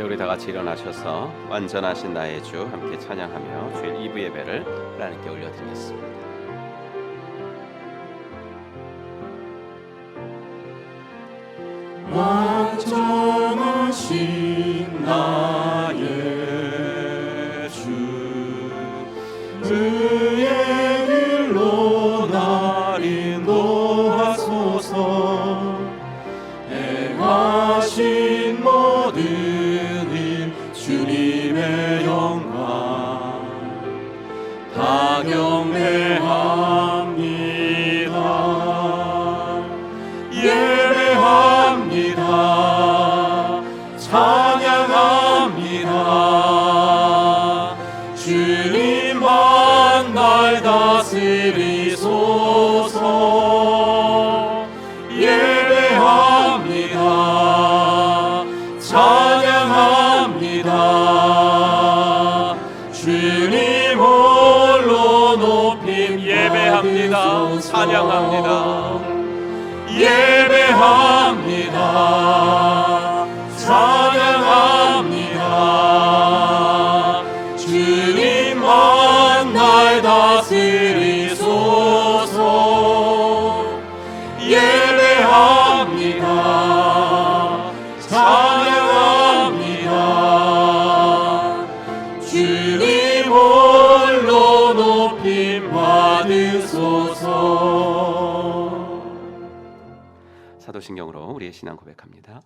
우리 다 같이 일어나셔서 완전하신 나의 주 함께 찬양하며 주일 2부 예배를 하나님께 올려드리겠습니다. 완전하신 나의 주 그의 길로 날 인도하소서. 행하신 모든 일 주님의 영광 다 경배합니다. 예배합니다. 찬양합니다. 주님만 날 다스리소서. 예배합니다. 찬양합니다. 주님 홀로 높임. 예배합니다. 찬양합니다. 예배합니다. 찬양합니다. 주님만 날 다스리소서. 예배합니다. 찬양합니다. 주님 홀로 높임 받으소서. 사도신경으로 우리의 신앙 고백합니다.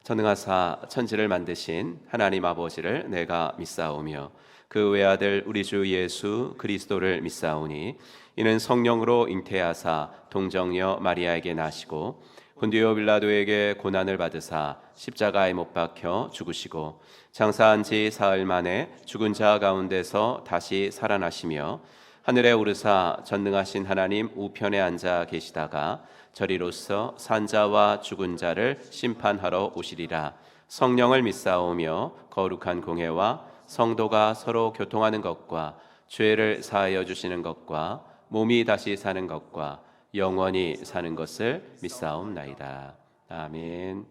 전능하사 천지를 만드신 하나님 아버지를 내가 믿사오며 그 외아들 우리 주 예수 그리스도를 믿사오니 이는 성령으로 잉태하사 동정녀 마리아에게 나시고 본디오 빌라도에게 고난을 받으사 십자가에 못 박혀 죽으시고 장사한 지 사흘 만에 죽은 자 가운데서 다시 살아나시며 하늘에 오르사 전능하신 하나님 우편에 앉아 계시다가 저리로서 산자와 죽은 자를 심판하러 오시리라. 성령을 믿사오며 거룩한 공회와 성도가 서로 교통하는 것과 죄를 사하여 주시는 것과 몸이 다시 사는 것과 영원히 사는 것을 믿사옵나이다. 아멘.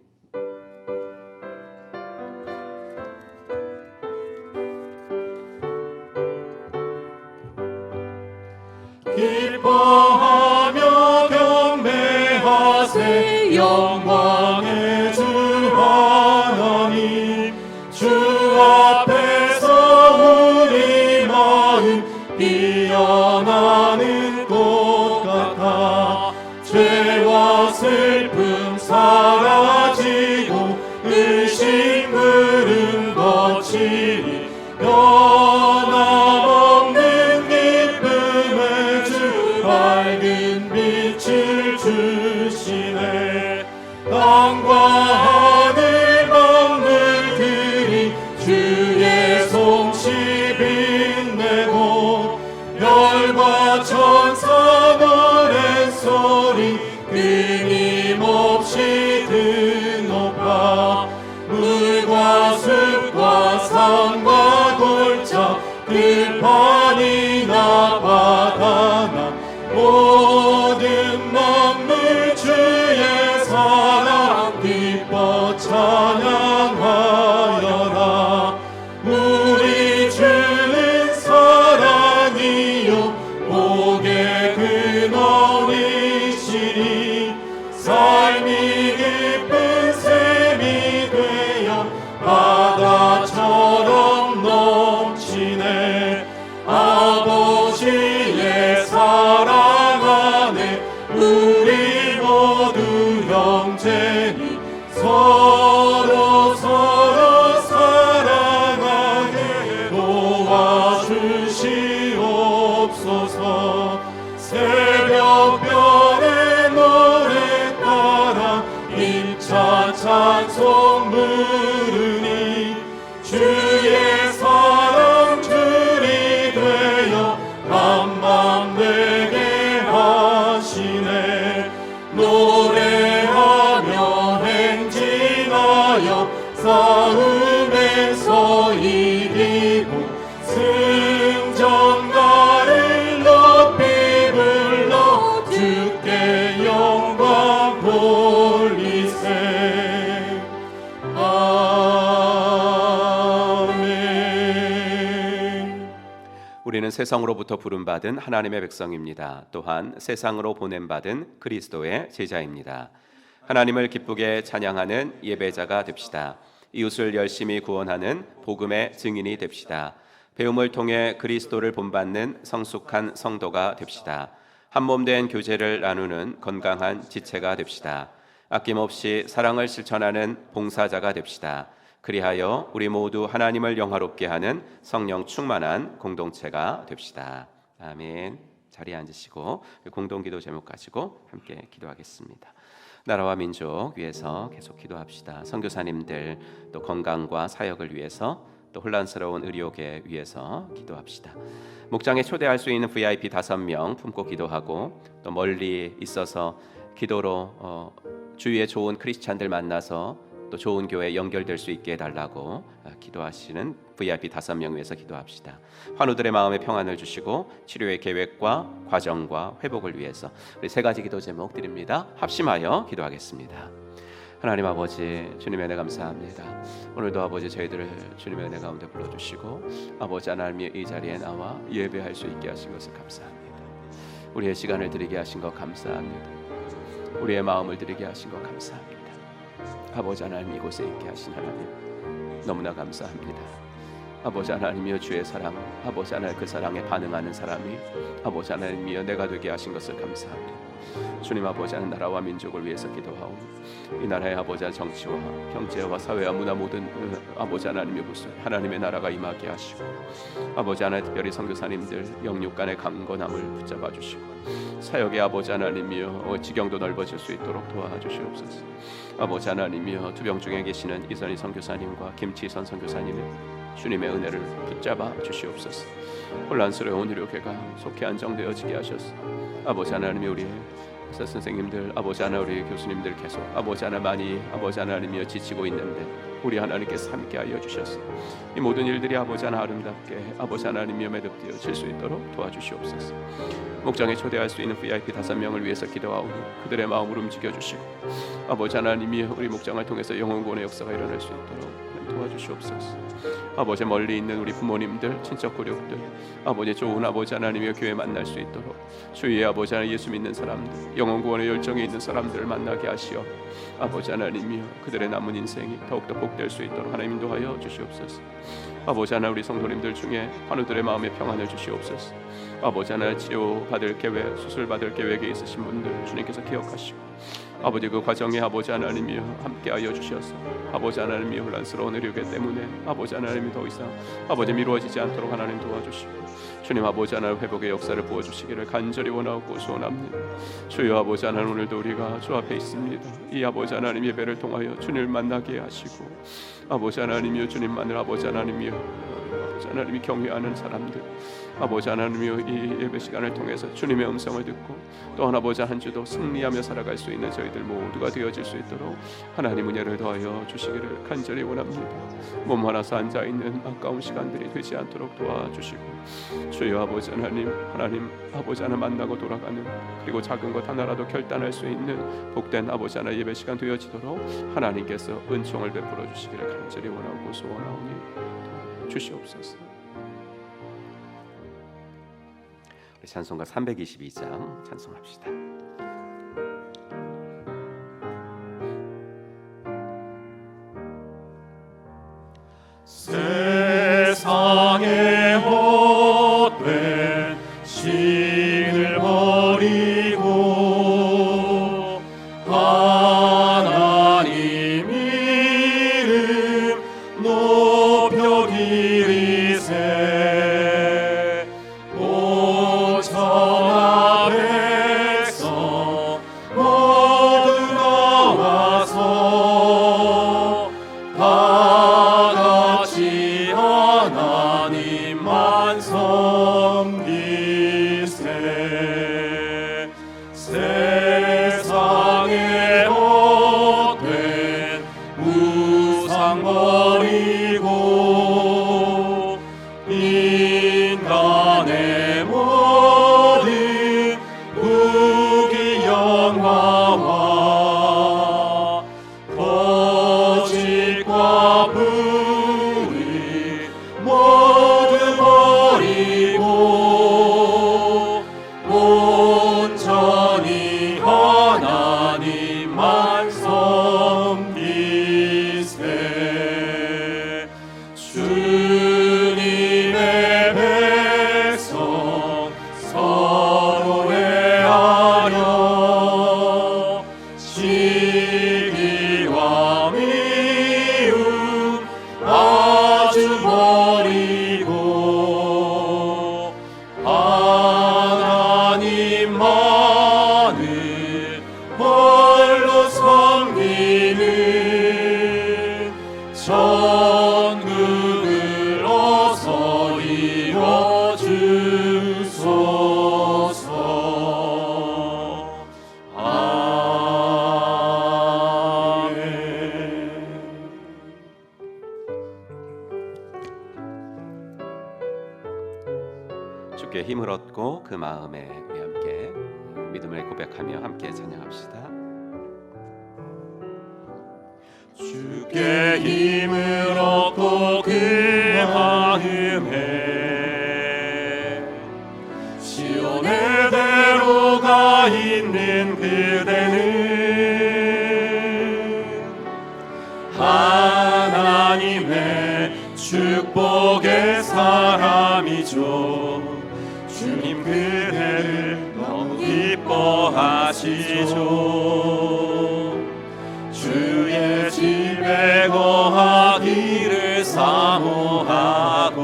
기뻐하며 경배하세. 영광의 주 하나님. 주 앞에서 우리 마음 피어나는 꽃 같아. 죄와 슬픔 사라지고 의심 물음 거치니 변함없는 기쁨의 주 밝은 빛을 주시네. 땅과 하늘 만물들이 주의 솜씨 빛내고 별과 천사 노랫소리 끊임없이 드높아. 물과 숲과 산과 골짜 들판이나 바다나 모든 만물 주의 사랑 기뻐 찬양하여라. 우리 주는 사랑이요 복의 근원이시니 삶이 깊은 샘이 되어 바다처럼 넘치네. 아버지의 사랑 안에 우리 모두 형제니 서로 사랑하게 도와주시옵소서. 새벽별의 노래 따라 힘찬 찬송 부르니 주의 사랑 줄이 되어 한밤 되게 하시네. 노래하며 행진하여 싸움에서 이기고 승전가를 높이 불러 주께 영광 돌리세. 우리는 세상으로부터 부름받은 하나님의 백성입니다. 또한 세상으로 보냄받은 그리스도의 제자입니다. 하나님을 기쁘게 찬양하는 예배자가 됩시다. 이웃을 열심히 구원하는 복음의 증인이 됩시다. 배움을 통해 그리스도를 본받는 성숙한 성도가 됩시다. 한몸된 교제를 나누는 건강한 지체가 됩시다. 아낌없이 사랑을 실천하는 봉사자가 됩시다. 그리하여 우리 모두 하나님을 영화롭게 하는 성령 충만한 공동체가 됩시다. 아멘. 자리에 앉으시고 공동기도 제목 가지고 함께 기도하겠습니다. 나라와 민족 위해서 계속 기도합시다. 선교사님들 또 건강과 사역을 위해서 또 혼란스러운 의료계 위해서 기도합시다. 목장에 초대할 수 있는 VIP 5명 품고 기도하고 또 멀리 있어서 기도로 주위에 좋은 크리스찬들 만나서 또 좋은 교회에 연결될 수 있게 해달라고 기도하시는 VIP 5명 위해서 기도합시다. 환우들의 마음에 평안을 주시고 치료의 계획과 과정과 회복을 위해서 우리 3가지 기도 제목 드립니다. 합심하여 기도하겠습니다. 하나님 아버지, 주님의 은혜 감사합니다. 오늘도 아버지 저희들을 주님의 은혜 가운데 불러주시고 아버지 하나님의 이 자리에 나와 예배할 수 있게 하신 것을 감사합니다. 우리의 시간을 드리게 하신 것 감사합니다. 우리의 마음을 드리게 하신 것 감사합니다. 아버지 하나님, 이곳에 있게 하신 하나님 너무나 감사합니다. 아버지 하나님이여, 주의 사랑, 아버지 하나님 그 사랑에 반응하는 사람이 아버지 하나님이여 내가 되게 하신 것을 감사합니다. 주님 아버지 하나님, 나라와 민족을 위해서 기도하오니 이 나라의 아버지 하나님 정치와 경제와 사회와 문화 모든 아버지 하나님의 무슨 하나님의 나라가 임하게 하시고 아버지 하나님 특별히 선교사님들 영육간의 강건함을 붙잡아 주시고 사역의 아버지 하나님이여 지경도 넓어질 수 있도록 도와주시옵소서. 아버지 하나님이여 투병 중에 계시는 이선희 선교사님과 김치선 선교사님의 주님의 은혜를 붙잡아 주시옵소서. 혼란스러운 의료계가 속히 안정되어지게 하셔서 아버지 하나님이 우리의 선생님들 아버지 하나 우리 교수님들 계속 아버지 하나 많이 아버지 하나님이여 지치고 있는데 우리 하나님께서 함께 하여 주셔서 이 모든 일들이 아버지 하나 아름답게 아버지 하나님이여 매듭되어질 수 있도록 도와주시옵소서. 목장에 초대할 수 있는 VIP 5명을 위해서 기도하오니 그들의 마음을 움직여 주시고 아버지 하나님이여 우리 목장을 통해서 영혼 구원의 역사가 일어날 수 있도록 도와주시옵소서. 아버지 멀리 있는 우리 부모님들 친척 고력들 아버지 좋은 아버지 하나님의 교회 만날 수 있도록 주위에 아버지 하나님 예수 믿는 사람들 영혼 구원의 열정이 있는 사람들을 만나게 하시어 아버지 하나님이여 그들의 남은 인생이 더욱더 복될 수 있도록 하나님 인도하여 주시옵소서. 아버지 하나 우리 성도님들 중에 환우들의 마음에 평안을 주시옵소서. 아버지 하나 치료받을 계획 수술받을 계획에 있으신 분들 주님께서 기억하시고 아버지 그 과정에 아버지 하나님이여 함께하여 주셔서 아버지 하나님이 혼란스러운 의료계 때문에 아버지 하나님이 더 이상 아버지 미루어지지 않도록 하나님 도와주시고 주님 아버지 하나님 회복의 역사를 부어주시기를 간절히 원하고 소원합니다. 주여 아버지 하나님 오늘도 우리가 주 앞에 있습니다. 이 아버지 하나님 예배를 통하여 주님을 만나게 하시고 아버지 하나님이여 주님만을 아버지 하나님이여 아버지 하나님이 경외하는 사람들 아버지 하나님이여 이 예배 시간을 통해서 주님의 음성을 듣고 또한 아버지 한 주도 승리하며 살아갈 수 있는 저희들 모두가 되어질 수 있도록 하나님 은혜를 더하여 주시기를 간절히 원합니다. 몸 하나서 앉아있는 아까운 시간들이 되지 않도록 도와주시고 주여 아버지 하나님 아버지 하나 만나고 돌아가는 그리고 작은 것 하나라도 결단할 수 있는 복된 아버지 하나 예배 시간 되어지도록 하나님께서 은총을 베풀어 주시기를 간절히 원하고 소원하오니 주시옵소서. 찬송가 322장 찬송합시다. 세상의 헛된 신을 버리고 하나님 이름 높여 기리세 다 같이 힘을 얻고 그 마음에 우리 함께 믿음을 고백하며 함께 찬양합시다. 주께 힘을 얻고 그 마음에 시온의 대로가 있는 그대는 하나님의 축복의 사람이죠. 주님 그대를 너무 기뻐하시죠. 주의 집에 거하기를 사모하고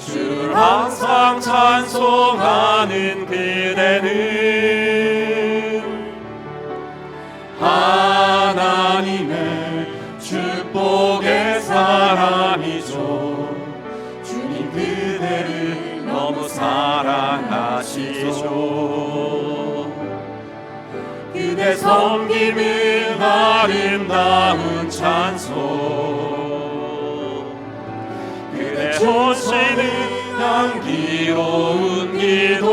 주를 항상 찬송하는 그대는 하나님의 축복의 사람이죠. 주님 그대를 너무 사랑하시죠. 그대 섬김은 아름다운 찬송, 그대 조시는 향기로운 기도,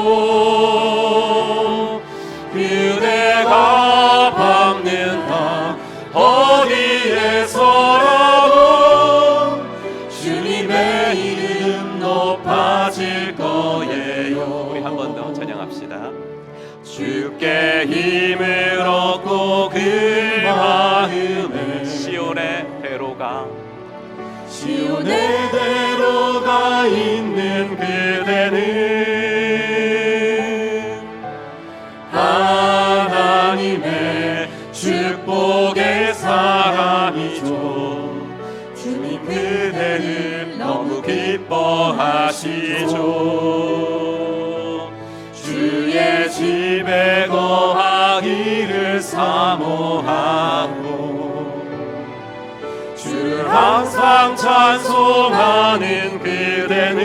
그대가 밟는 땅 어디에서라도 주님의 이름 높아질 거예요. 우리 한 번 더 찬양합시다. 주께 힘을 얻고 그 마음에 시온의 대로가 있는 그대는 하나님의 축복의 사람이죠. 주님 그대를 너무 기뻐하시죠. 주의 집에 거하기를 사모하고 주를 항상 찬송하는 그대는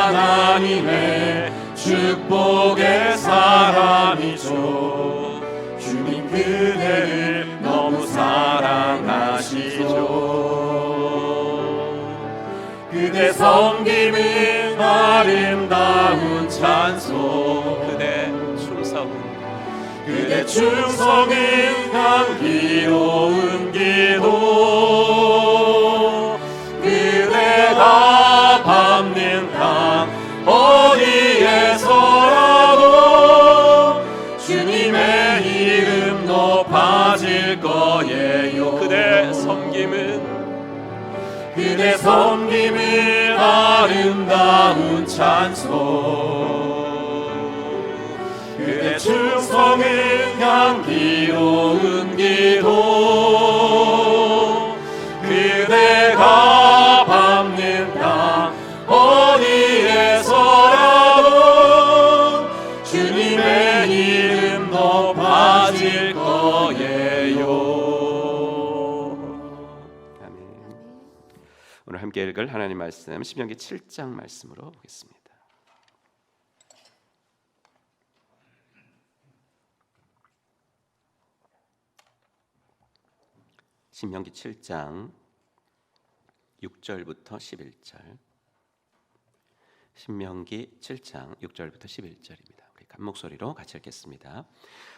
하나님의 축복의 사람이죠. 주님 그대를 너무 사랑하시죠. 그대 섬김은 아름다운 찬송, 그대 충성은 향기로운 기도, 그대가 밟는 땅 어디에서라도 주님의 이름 높아질 거예요. 그대 섬김은 아름다운 찬송, 그대 충성은 향기로운 기도, 그대가 밟는 땅 어디에서라도 주님의 이름 높아질 거예요. 오늘 함께 읽을 하나님 말씀 신명기 7장 말씀으로 보겠습니다. 신명기 7장 6절부터 11절. 신명기 7장 6절부터 11절입니다. 우리 간 목소리로 같이 읽겠습니다.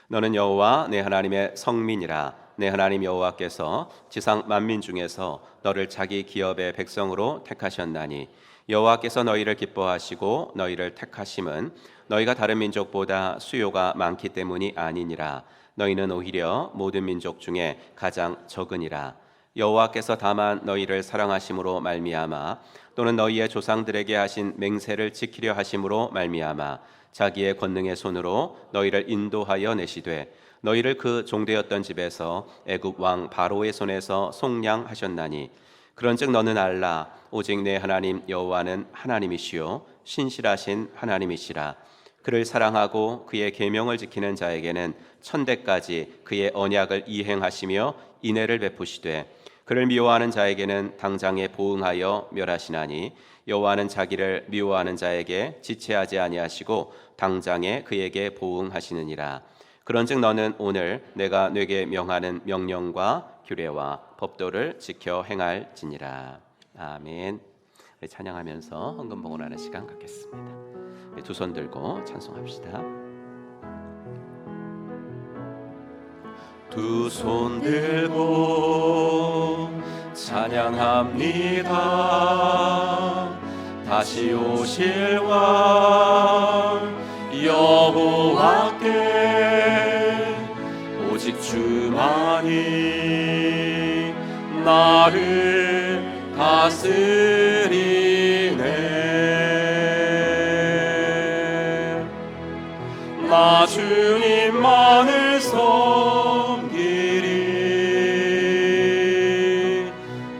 너는 여호와 내 하나님의 성민이라. 내 하나님 여호와께서 지상 만민 중에서 너를 자기 기업의 백성으로 택하셨나니 여호와께서 너희를 기뻐하시고 너희를 택하심은 너희가 다른 민족보다 수요가 많기 때문이 아니니라. 너희는 오히려 모든 민족 중에 가장 적으니라. 여호와께서 다만 너희를 사랑하심으로 말미암아 또는 너희의 조상들에게 하신 맹세를 지키려 하심으로 말미암아 자기의 권능의 손으로 너희를 인도하여 내시되 너희를 그 종되었던 집에서 애굽 왕 바로의 손에서 속량하셨나니 그런즉 너는 알라. 오직 내 하나님 여호와는 하나님이시요 신실하신 하나님이시라. 그를 사랑하고 그의 계명을 지키는 자에게는 천대까지 그의 언약을 이행하시며 인애를 베푸시되 그를 미워하는 자에게는 당장에 보응하여 멸하시나니 여호와는 자기를 미워하는 자에게 지체하지 아니하시고 당장에 그에게 보응하시느니라. 그런즉 너는 오늘 내가 네게 명하는 명령과 규례와 법도를 지켜 행할지니라. 아멘. 우리 찬양하면서 헌금 봉헌하는 시간 갖겠습니다. 두 손 들고 찬송합시다. 두 손 들고 찬양합니다. 다시 오실 왕 여호와께 오직 주만이 나를 다스리네. 나 주님만을 섬기리.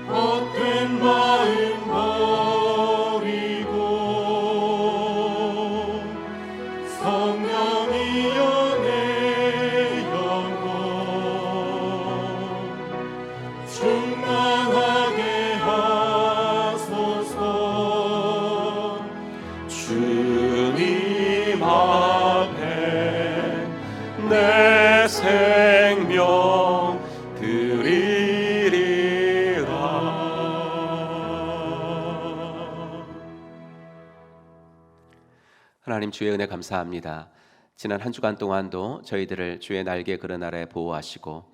헛된 마음 버리고 성령이여 내 영혼 충만하게 하소서. 주님 앞에 내 생명 드리리라. 하나님, 주의 은혜 감사합니다. 지난 한 주간 동안도 저희들을 주의 날개 그늘 아래 보호하시고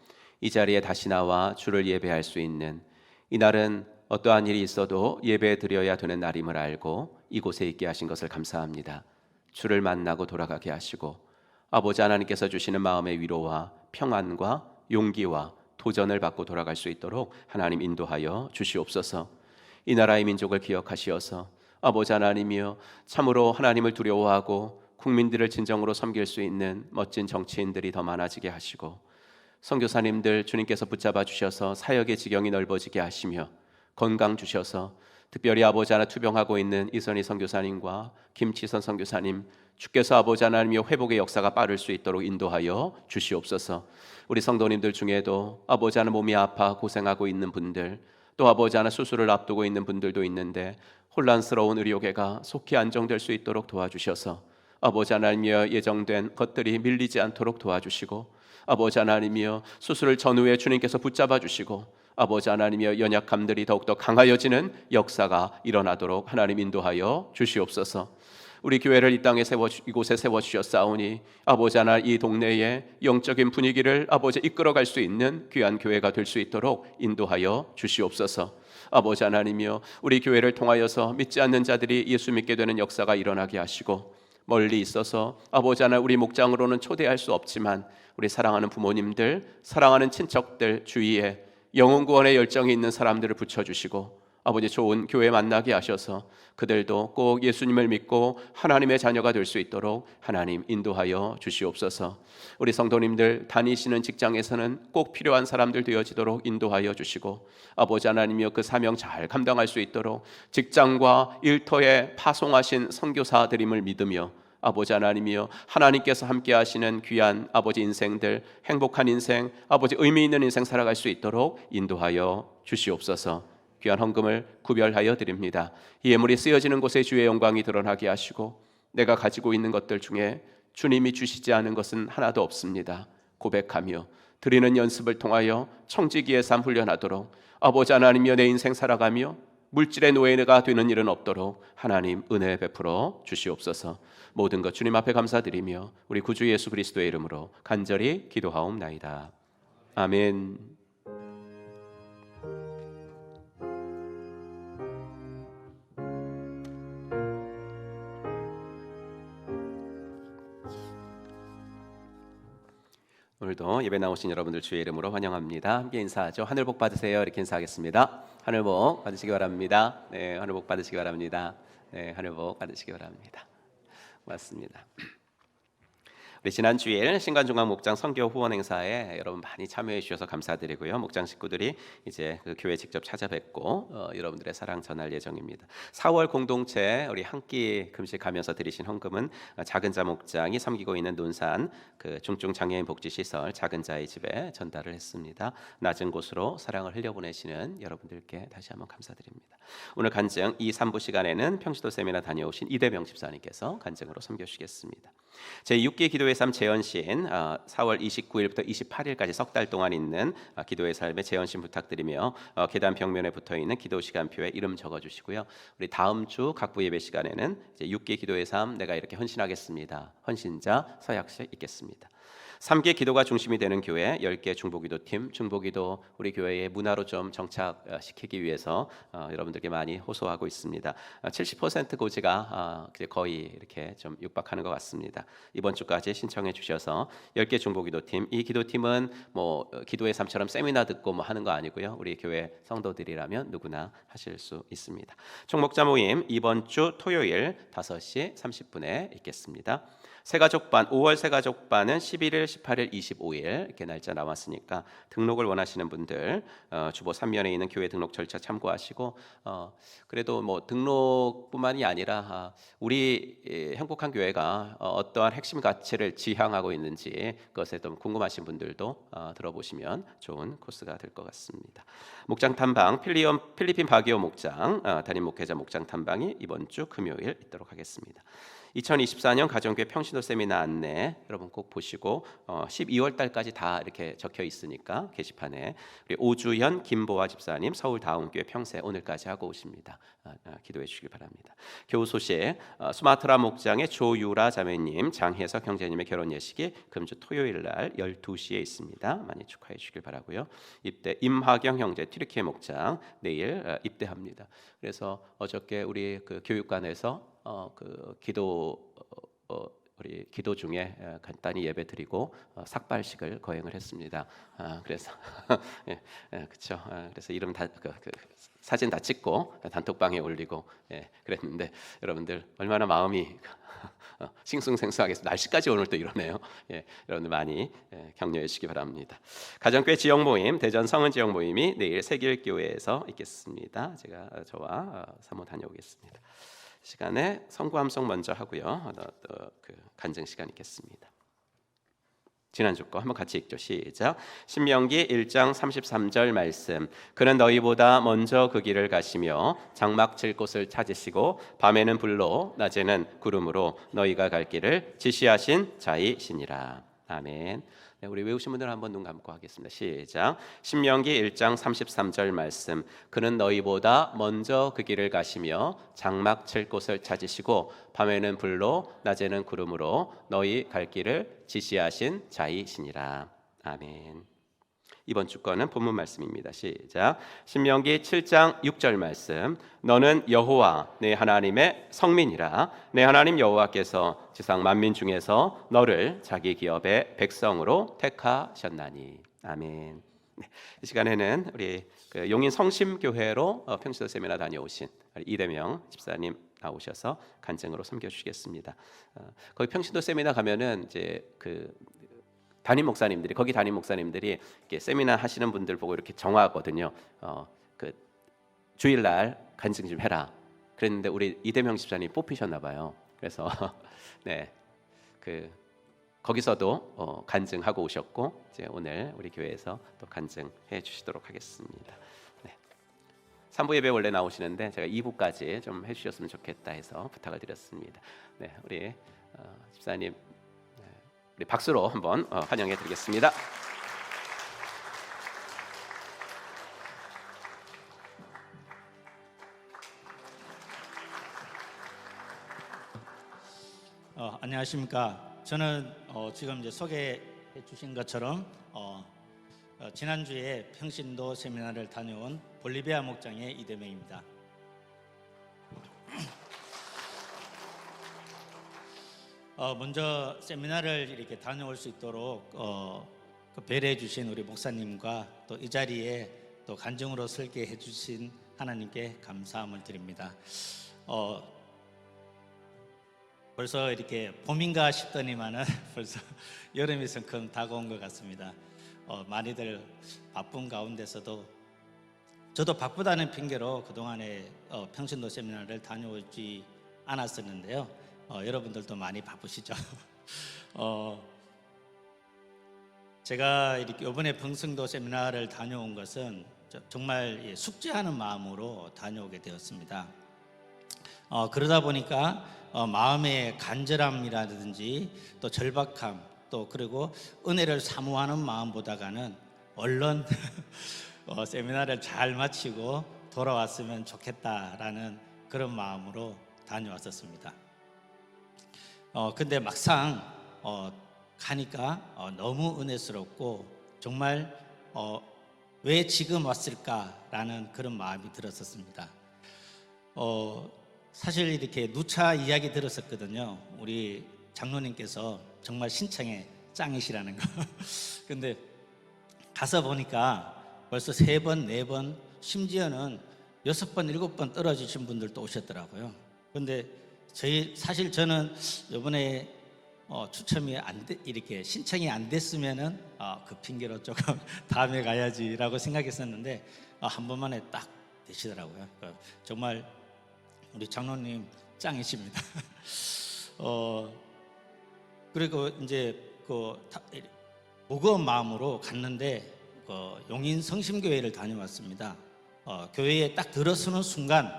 이 자리에 다시 나와 주를 예배할 수 있는, 이날은 어떠한 일이 있어도 예배 드려야 되는 날임을 알고 이곳에 있게 하신 것을 감사합니다. 주를 만나고 돌아가게 하시고 아버지 하나님께서 주시는 마음의 위로와 평안과 용기와 도전을 받고 돌아갈 수 있도록 하나님 인도하여 주시옵소서. 이 나라의 민족을 기억하시어서 아버지 하나님이여, 참으로 하나님을 두려워하고 국민들을 진정으로 섬길 수 있는 멋진 정치인들이 더 많아지게 하시고, 선교사님들 주님께서 붙잡아 주셔서 사역의 지경이 넓어지게 하시며, 건강 주셔서 특별히 아버지 하나 투병하고 있는 이선희 선교사님과 김치선 선교사님, 주께서 아버지 하나님이여 회복의 역사가 빠를 수 있도록 인도하여 주시옵소서. 우리 성도님들 중에도 아버지 하나 몸이 아파 고생하고 있는 분들, 또 아버지 하나 수술을 앞두고 있는 분들도 있는데 혼란스러운 의료계가 속히 안정될 수 있도록 도와주셔서 아버지 하나님이여 예정된 것들이 밀리지 않도록 도와주시고, 아버지 하나님이여 수술을 전후에 주님께서 붙잡아 주시고, 아버지 하나님이여 연약함들이 더욱더 강하여지는 역사가 일어나도록 하나님 인도하여 주시옵소서. 우리 교회를 이 땅에 이곳에 세워주셨사오니 아버지 하나 이 동네의 영적인 분위기를 아버지 이끌어갈 수 있는 귀한 교회가 될 수 있도록 인도하여 주시옵소서. 아버지 하나님이여, 우리 교회를 통하여서 믿지 않는 자들이 예수 믿게 되는 역사가 일어나게 하시고, 멀리 있어서 아버지 하나 우리 목장으로는 초대할 수 없지만 우리 사랑하는 부모님들, 사랑하는 친척들 주위에 영혼 구원의 열정이 있는 사람들을 붙여주시고, 아버지 좋은 교회 만나게 하셔서 그들도 꼭 예수님을 믿고 하나님의 자녀가 될 수 있도록 하나님 인도하여 주시옵소서. 우리 성도님들 다니시는 직장에서는 꼭 필요한 사람들 되어지도록 인도하여 주시고, 아버지 하나님이여 그 사명 잘 감당할 수 있도록 직장과 일터에 파송하신 선교사들임을 믿으며, 아버지 하나님이여 하나님께서 함께 하시는 귀한 아버지 인생들, 행복한 인생, 아버지 의미 있는 인생 살아갈 수 있도록 인도하여 주시옵소서. 귀한 헌금을 구별하여 드립니다. 이 예물이 쓰여지는 곳에 주의 영광이 드러나게 하시고, 내가 가지고 있는 것들 중에 주님이 주시지 않은 것은 하나도 없습니다 고백하며 드리는 연습을 통하여 청지기의 삶 훈련하도록, 아버지 하나님이여 내 인생 살아가며 물질의 노예가 되는 일은 없도록 하나님 은혜 베풀어 주시옵소서. 모든 것 주님 앞에 감사드리며 우리 구주 예수 그리스도의 이름으로 간절히 기도하옵나이다. 아멘. 오늘도 예배 나오신 여러분들 주의 이름으로 환영합니다. 함께 인사하죠. 하늘 복 받으세요. 이렇게 인사하겠습니다. 하늘 복 받으시기 바랍니다. 네, 하늘 복 받으시기 바랍니다. 네, 하늘 복 받으시기 바랍니다. 고맙습니다. 우리 지난 주일 신관중앙 목장 선교 후원 행사에 여러분 많이 참여해 주셔서 감사드리고요. 목장 식구들이 이제 그 교회 직접 찾아뵙고 여러분들의 사랑 전할 예정입니다. 4월 공동체 우리 한 끼 금식하면서 드리신 헌금은 작은 자 목장이 섬기고 있는 논산 그 중증 장애인 복지 시설 작은 자의 집에 전달을 했습니다. 낮은 곳으로 사랑을 흘려보내시는 여러분들께 다시 한번 감사드립니다. 오늘 간증 2, 3부 시간에는 평시도 세미나 다녀오신 이대명 집사님께서 간증으로 섬겨주시겠습니다. 제6기 기도의 삶 재연신 4월 29일부터 28일까지 석 달 동안 있는 기도의 삶의 재연신 부탁드리며 계단 벽면에 붙어있는 기도 시간표에 이름 적어주시고요. 우리 다음 주 각부 예배 시간에는 이제 6기 기도의 삶 내가 이렇게 헌신하겠습니다. 헌신자 서약식 있겠습니다. 3개 기도가 중심이 되는 교회 10개 중보기도팀, 중보기도 우리 교회의 문화로 좀 정착시키기 위해서 여러분들께 많이 호소하고 있습니다. 70% 고지가 이제 거의 이렇게 좀 육박하는 것 같습니다. 이번 주까지 신청해 주셔서 10개 중보기도팀, 이 기도팀은 뭐 기도의 삶처럼 세미나 듣고 뭐 하는 거 아니고요. 우리 교회 성도들이라면 누구나 하실 수 있습니다. 총목자 모임 이번 주 토요일 5시 30분에 있겠습니다. 새가족반 5월 새가족반은 11일, 18일, 25일 이렇게 날짜 나왔으니까 등록을 원하시는 분들 주보 3면에 있는 교회 등록 절차 참고하시고 그래도 뭐 등록뿐만이 아니라 우리 행복한 교회가 어떠한 핵심 가치를 지향하고 있는지 그것에 좀 궁금하신 분들도 들어보시면 좋은 코스가 될 것 같습니다. 목장 탐방 필리핀 바기오 목장 담임 목회자 목장 탐방이 이번 주 금요일 있도록 하겠습니다. 2024년 가정교회 평신도 세미나 안내 여러분 꼭 보시고 12월 달까지 다 이렇게 적혀 있으니까 게시판에 우리 오주현 김보아 집사님 서울 다운교회 평세 오늘까지 하고 오십니다. 기도해 주시기 바랍니다. 교우 소식 스마트라 목장의 조유라 자매님 장혜석 형제님의 결혼 예식이 금주 토요일 날 12시에 있습니다. 많이 축하해 주시길 바라고요. 입대 임하경 형제 튀르키예 목장 내일 입대합니다. 그래서 어저께 우리 그 교육관에서 그 기도 우리 기도 중에 간단히 예배 드리고 삭발식을 거행을 했습니다. 그래서 그렇죠. 그래서 이름 다 사진 다 찍고 단톡방에 올리고 그랬는데 여러분들 얼마나 마음이 싱숭생숭하겠습니다. 날씨까지 오늘 또 이러네요. 여러분들 많이 격려해 주시기 바랍니다. 가정교회 지역 모임 대전 성은 지역 모임이 내일 세길교회에서 있겠습니다. 제가 저와 사모 다녀오겠습니다. 시간에 성구함송 먼저 하고요. 그 간증 시간 있겠습니다. 지난주 거 한번 같이 읽죠. 시작. 신명기 1장 33절 말씀. 그는 너희보다 먼저 그 길을 가시며 장막 칠 곳을 찾으시고 밤에는 불로 낮에는 구름으로 너희가 갈 길을 지시하신 자이시니라. 아멘. 네, 우리 외우신 분들 한번 눈 감고 하겠습니다. 시작. 신명기 1장 33절 말씀. 그는 너희보다 먼저 그 길을 가시며 장막 칠 곳을 찾으시고 밤에는 불로 낮에는 구름으로 너희 갈 길을 지시하신 자이시니라. 아멘. 이번 주 거는 본문 말씀입니다. 시작. 신명기 7장 6절 말씀. 너는 여호와 내 하나님의 성민이라. 내 하나님 여호와께서 지상 만민 중에서 너를 자기 기업의 백성으로 택하셨나니. 아멘. 네, 이 시간에는 우리 그 용인 성심교회로 평시도 세미나 다녀오신 이대명 집사님 나오셔서 간증으로 섬겨주시겠습니다. 거기 평신도 세미나 가면은 이제 그 담임 목사님들이 거기 담임 목사님들이 이렇게 세미나 하시는 분들 보고 이렇게 정하거든요. 그 주일날 간증 좀 해라. 그랬는데 우리 이대명 집사님 뽑히셨나 봐요. 그래서 네, 그 거기서도 간증하고 오셨고 이제 오늘 우리 교회에서 또 간증해 주시도록 하겠습니다. 네. 3부 예배 원래 나오시는데 제가 2부까지 좀 해주셨으면 좋겠다 해서 부탁을 드렸습니다. 네, 우리 집사님. 우리 박수로 한번 환영해 드리겠습니다. 안녕하십니까. 저는 지금 이제 소개해 주신 것처럼 지난주에 평신도 세미나를 다녀온 볼리비아 목장의 이대명입니다. 먼저 세미나를 이렇게 다녀올 수 있도록 배려해 주신 우리 목사님과 또 이 자리에 또 간증으로 설계해 주신 하나님께 감사함을 드립니다. 벌써 이렇게 봄인가 싶더니만은 벌써 여름이 성큼 다가온 것 같습니다. 많이들 바쁜 가운데서도 저도 바쁘다는 핑계로 그동안에 평신도 세미나를 다녀오지 않았었는데요. 여러분들도 많이 바쁘시죠? 제가 이렇게 이번에 평신도 세미나를 다녀온 것은 정말 숙제하는 마음으로 다녀오게 되었습니다. 그러다 보니까 마음의 간절함이라든지 또 절박함 또 그리고 은혜를 사모하는 마음보다가는 얼른 세미나를 잘 마치고 돌아왔으면 좋겠다라는 그런 마음으로 다녀왔었습니다. 근데 막상 가니까 너무 은혜스럽고 정말 왜 지금 왔을까라는 그런 마음이 들었었습니다. 사실 이렇게 누차 이야기 들었었거든요. 우리 장로님께서 정말 신청에 짱이시라는 거. 근데 가서 보니까 벌써 3번, 4번, 심지어는 6번, 7번 떨어지신 분들도 오셨더라고요. 근데 사실 저는 이번에 추첨이 이렇게 신청이 안 됐으면은 그 핑계로 조금 다음에 가야지라고 생각했었는데 한 번만에 딱 되시더라고요. 정말 우리 장로님 짱이십니다. 그리고 이제 무거운 마음으로 갔는데 용인 성심교회를 다녀왔습니다. 교회에 딱 들어서는 순간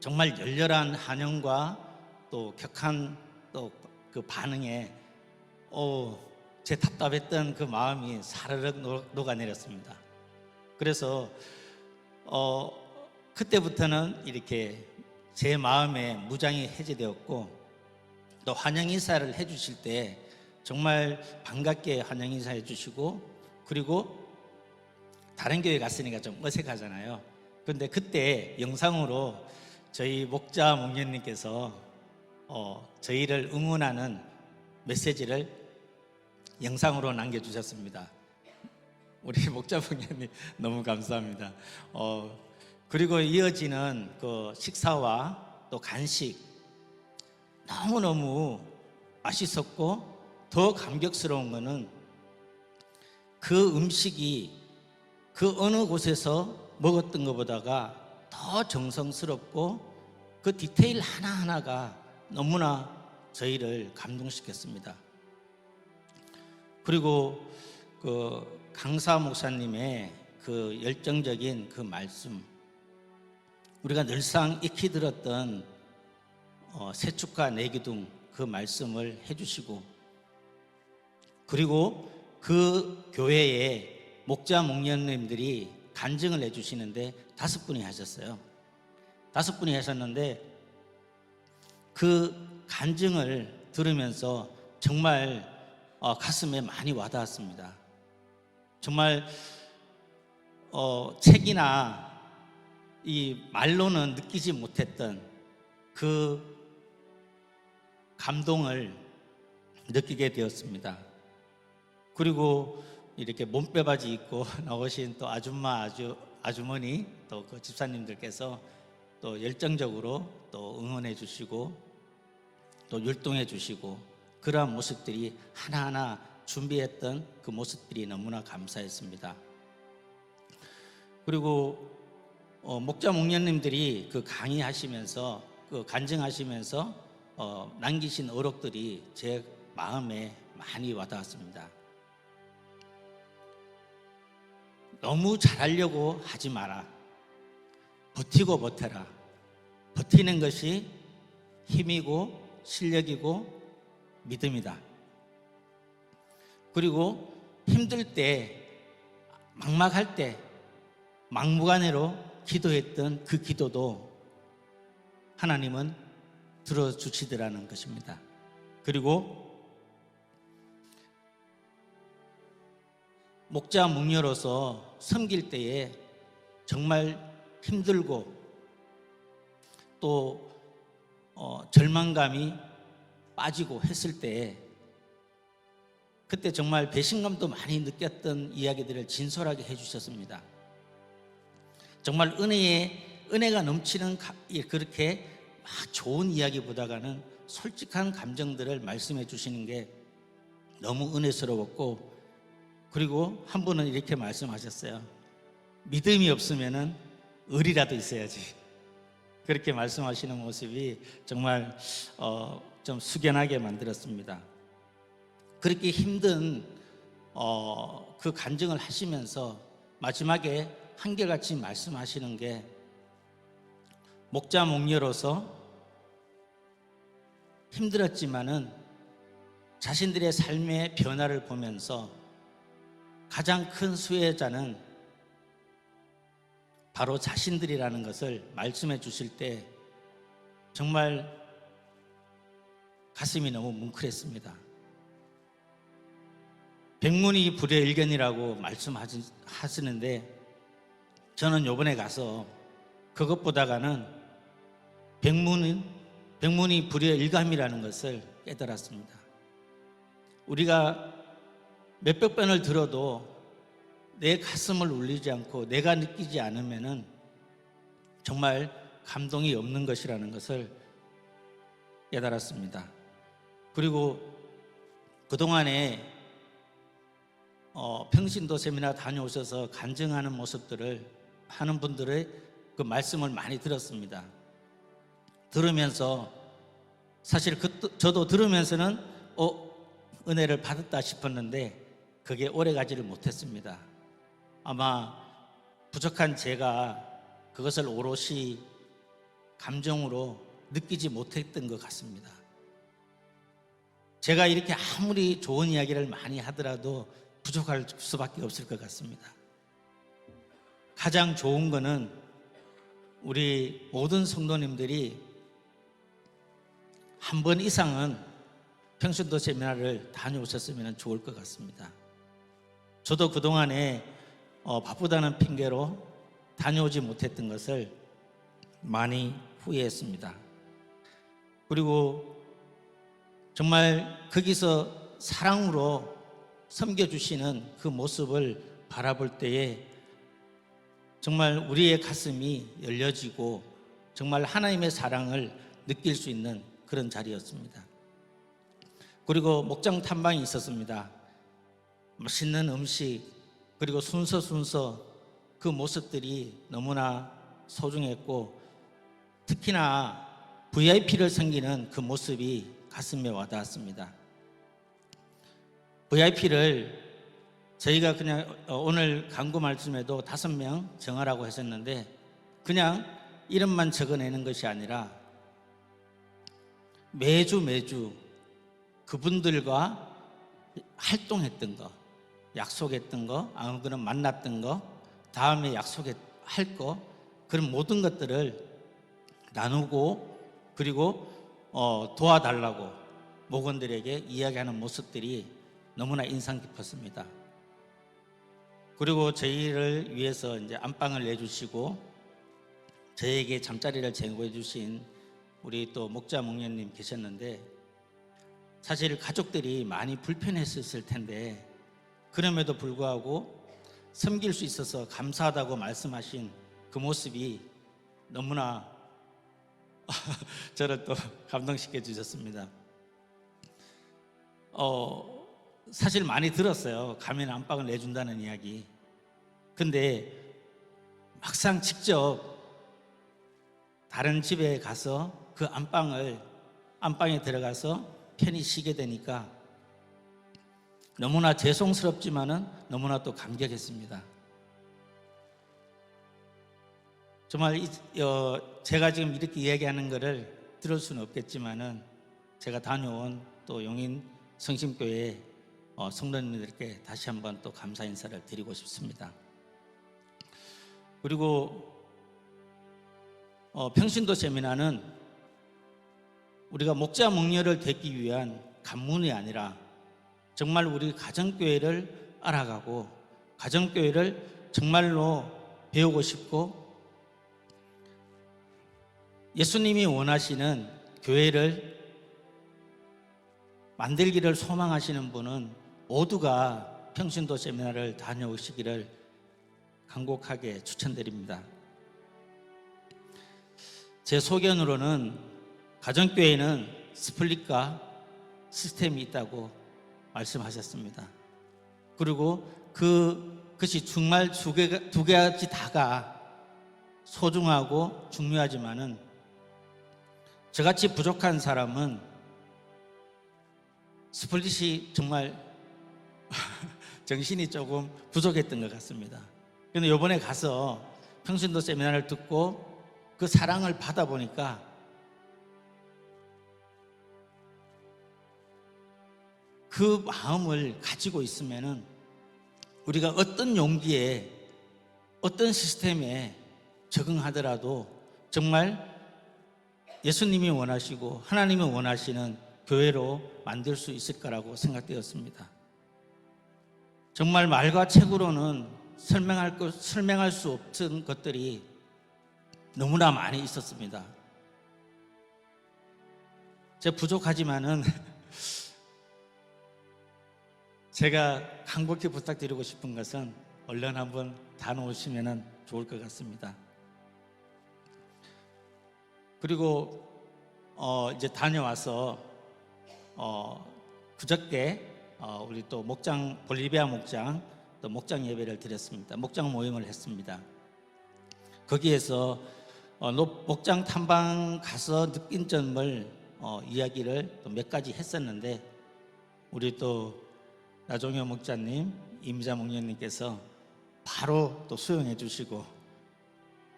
정말 열렬한 환영과 또 격한 또 그 반응에 제 답답했던 그 마음이 사르륵 녹아내렸습니다. 그래서 그때부터는 이렇게 제 마음에 무장이 해제되었고 또 환영 인사를 해주실 때 정말 반갑게 환영 인사해 주시고 그리고 다른 교회 갔으니까 좀 어색하잖아요. 그런데 그때 영상으로 저희 목자 목녀님께서 저희를 응원하는 메시지를 영상으로 남겨주셨습니다. 우리 목자 목녀님 너무 감사합니다. 그리고 이어지는 그 식사와 또 간식 너무너무 맛있었고 더 감격스러운 것은 그 음식이 그 어느 곳에서 먹었던 것보다가 더 정성스럽고 그 디테일 하나하나가 너무나 저희를 감동시켰습니다. 그리고 그 강사 목사님의 그 열정적인 그 말씀, 우리가 늘상 익히 들었던 세축과 내기둥 그 말씀을 해주시고 그리고 그 교회에 목자 목녀님들이 간증을 해주시는데 5분이 하셨어요. 5분이 하셨는데 그 간증을 들으면서 정말 가슴에 많이 와닿았습니다. 정말 책이나 이 말로는 느끼지 못했던 그 감동을 느끼게 되었습니다. 그리고 이렇게 몸빼바지 입고 나오신 또 아주머니 또 그 집사님들께서 또 열정적으로 또 응원해 주시고 또 율동해 주시고 그러한 모습들이 하나하나 준비했던 그 모습들이 너무나 감사했습니다. 그리고 목자 목녀님들이 그 강의하시면서 그 간증하시면서 남기신 어록들이 제 마음에 많이 와닿았습니다. 너무 잘하려고 하지 마라. 버티고 버텨라. 버티는 것이 힘이고 실력이고 믿음이다. 그리고 힘들 때, 막막할 때 막무가내로 기도했던 그 기도도 하나님은 들어주시더라는 것입니다. 그리고 목자 목녀로서 섬길 때에 정말 힘들고 또 절망감이 빠지고 했을 때 그때 정말 배신감도 많이 느꼈던 이야기들을 진솔하게 해주셨습니다. 정말 은혜가 넘치는 그렇게 막 좋은 이야기보다는 솔직한 감정들을 말씀해 주시는 게 너무 은혜스러웠고 그리고 한 분은 이렇게 말씀하셨어요. 믿음이 없으면은 의리라도 있어야지. 그렇게 말씀하시는 모습이 정말 좀 숙연하게 만들었습니다. 그렇게 힘든 그 간증을 하시면서 마지막에 한결같이 말씀하시는 게 목자 목녀로서 힘들었지만은 자신들의 삶의 변화를 보면서 가장 큰 수혜자는 바로 자신들이라는 것을 말씀해 주실 때 정말 가슴이 너무 뭉클했습니다. 백문이 불여일견이라고 말씀하시는데 저는 요번에 가서 그것보다가는 백문이 불여일감이라는 것을 깨달았습니다. 우리가 몇백 번을 들어도 내 가슴을 울리지 않고 내가 느끼지 않으면은 정말 감동이 없는 것이라는 것을 깨달았습니다. 그리고 그동안에 평신도 세미나 다녀오셔서 간증하는 모습들을 하는 분들의 그 말씀을 많이 들었습니다. 들으면서 사실 저도 들으면서는 은혜를 받았다 싶었는데 그게 오래가지를 못했습니다. 아마 부족한 제가 그것을 오롯이 감정으로 느끼지 못했던 것 같습니다. 제가 이렇게 아무리 좋은 이야기를 많이 하더라도 부족할 수밖에 없을 것 같습니다. 가장 좋은 거는 우리 모든 성도님들이 한 번 이상은 평신도 세미나를 다녀오셨으면 좋을 것 같습니다. 저도 그동안에 바쁘다는 핑계로 다녀오지 못했던 것을 많이 후회했습니다. 그리고 정말 거기서 사랑으로 섬겨주시는 그 모습을 바라볼 때에 정말 우리의 가슴이 열려지고 정말 하나님의 사랑을 느낄 수 있는 그런 자리였습니다. 그리고 목장 탐방이 있었습니다. 맛있는 음식 그리고 순서 그 모습들이 너무나 소중했고 특히나 VIP를 섬기는 그 모습이 가슴에 와닿았습니다. VIP를 저희가 그냥 오늘 강구 말씀에도 5명 정하라고 했었는데 그냥 이름만 적어내는 것이 아니라 매주 그분들과 활동했던 거, 약속했던 거, 아무거나 만났던 거, 다음에 약속할 거, 그런 모든 것들을 나누고 그리고 도와달라고 목원들에게 이야기하는 모습들이 너무나 인상 깊었습니다. 그리고 저희를 위해서 이제 안방을 내주시고 저에게 잠자리를 제공해 주신 우리 또 목자 목녀님 계셨는데 사실 가족들이 많이 불편했을 텐데 그럼에도 불구하고 섬길 수 있어서 감사하다고 말씀하신 그 모습이 너무나 저를 또 감동시켜 주셨습니다. 사실 많이 들었어요. 가면 안방을 내준다는 이야기. 근데 막상 직접 다른 집에 가서 그 안방에 들어가서 편히 쉬게 되니까 너무나 죄송스럽지만은 너무나 또 감격했습니다. 정말 제가 지금 이렇게 이야기하는 것을 들을 수는 없겠지만은 제가 다녀온 또 용인 성심교회 성도님들께 다시 한번 또 감사 인사를 드리고 싶습니다. 그리고 평신도 세미나는 우리가 목자 목녀를 되기 위한 간문이 아니라 정말 우리 가정교회를 알아가고 가정교회를 정말로 배우고 싶고 예수님이 원하시는 교회를 만들기를 소망하시는 분은 모두가 평신도 세미나를 다녀오시기를 간곡하게 추천드립니다. 제 소견으로는 가정교회는 스플릿과 시스템이 있다고 말씀하셨습니다. 그리고 그것이 정말 두 가지 다가 소중하고 중요하지만은 저같이 부족한 사람은 스플릿이 정말 정신이 조금 부족했던 것 같습니다. 그런데 이번에 가서 평신도 세미나를 듣고 그 사랑을 받아 보니까 그 마음을 가지고 있으면은 우리가 어떤 용기에 어떤 시스템에 적응하더라도 정말 예수님이 원하시고 하나님이 원하시는 교회로 만들 수 있을 거라고 생각되었습니다. 정말 말과 책으로는 설명할 수 없는 것들이 너무나 많이 있었습니다. 제가 부족하지만은 제가 간곡히 부탁드리고 싶은 것은 얼른 한번 다녀오시면 좋을 것 같습니다. 그리고 이제 다녀와서 그저께 우리 또 볼리비아 목장 또 목장 예배를 드렸습니다. 목장 모임을 했습니다. 거기에서 목장 탐방 가서 느낀 점을 이야기를 또 몇 가지 했었는데 우리 또 나종현 목자님, 이미자 목녀님께서 바로 또 수용해 주시고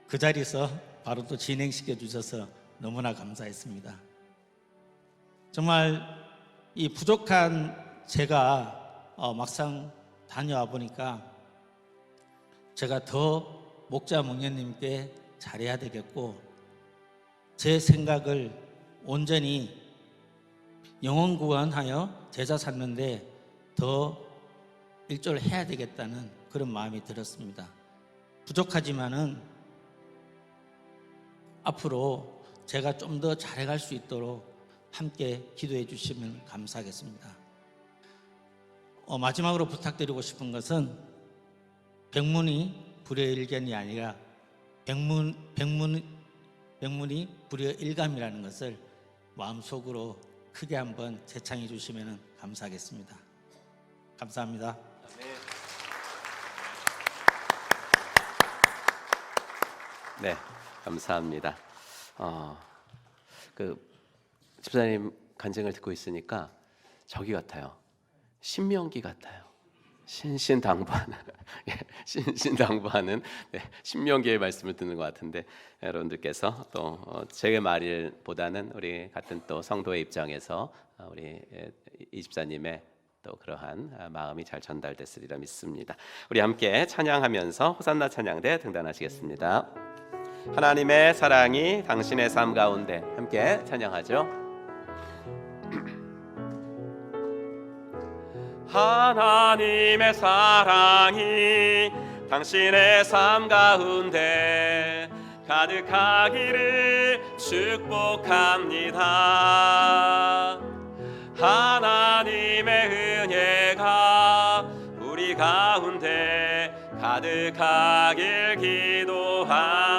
그 자리에서 바로 또 진행시켜 주셔서 너무나 감사했습니다. 정말 이 부족한 제가 막상 다녀와 보니까 제가 더 목자 목녀님께 잘해야 되겠고 제 생각을 온전히 영혼 구원하여 제자 삼는데 더 일조를 해야 되겠다는 그런 마음이 들었습니다. 부족하지만은 앞으로 제가 좀 더 잘해갈 수 있도록 함께 기도해 주시면 감사하겠습니다. 마지막으로 부탁드리고 싶은 것은 백문이 불여일견이 아니라 백문이 불여일감이라는 것을 마음속으로 크게 한번 재창해 주시면 감사하겠습니다. 감사합니다. 네, 감사합니다. 집사님 간증을 듣고 있으니까 저기 같아요. 신명기 같아요. 신신당부하는 신신당부하는 신명기의 말씀을 듣는 것 같은데 여러분들께서 또 제 말보다는 우리 같은 또 성도의 입장에서 우리 이 집사님의 또 그러한 마음이 잘 전달됐으리라 믿습니다. 우리 함께 찬양하면서 호산나 찬양대 등단하시겠습니다. 하나님의 사랑이 당신의 삶 가운데 함께 찬양하죠. 하나님의 사랑이 당신의 삶 가운데 가득하기를 축복합니다. 하나님의 은혜가 우리 가운데 가득하길 기도합니다.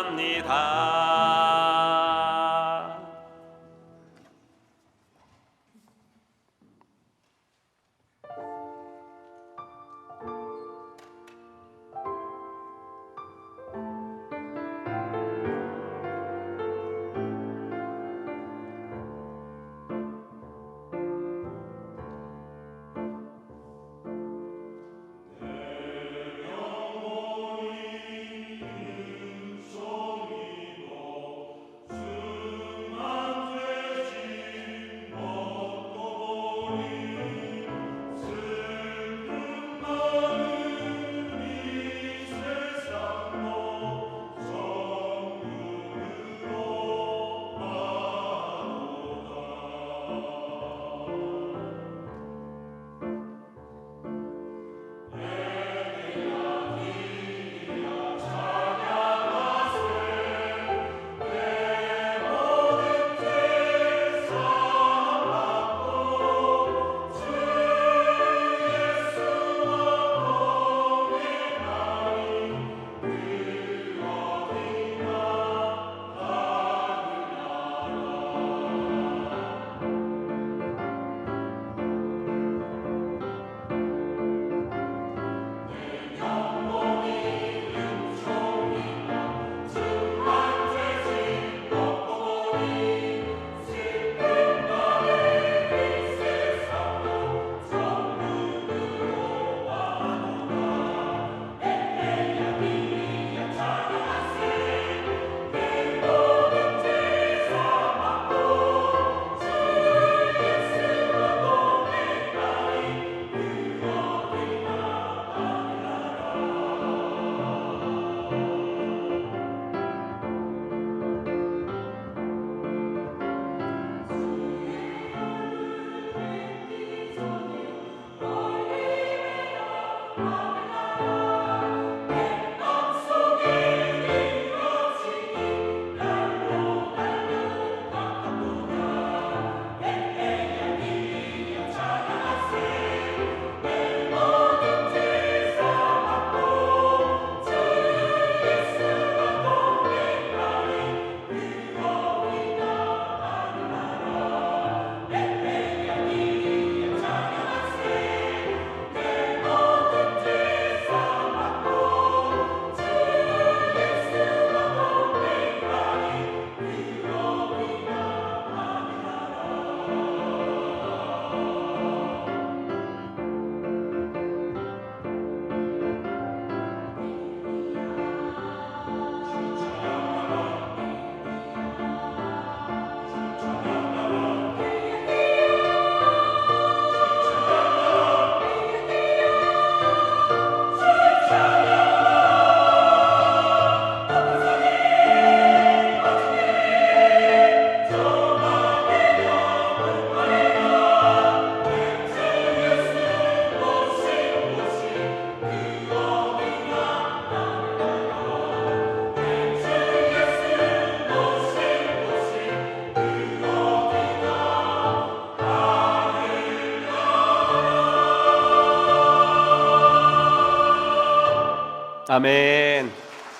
아멘.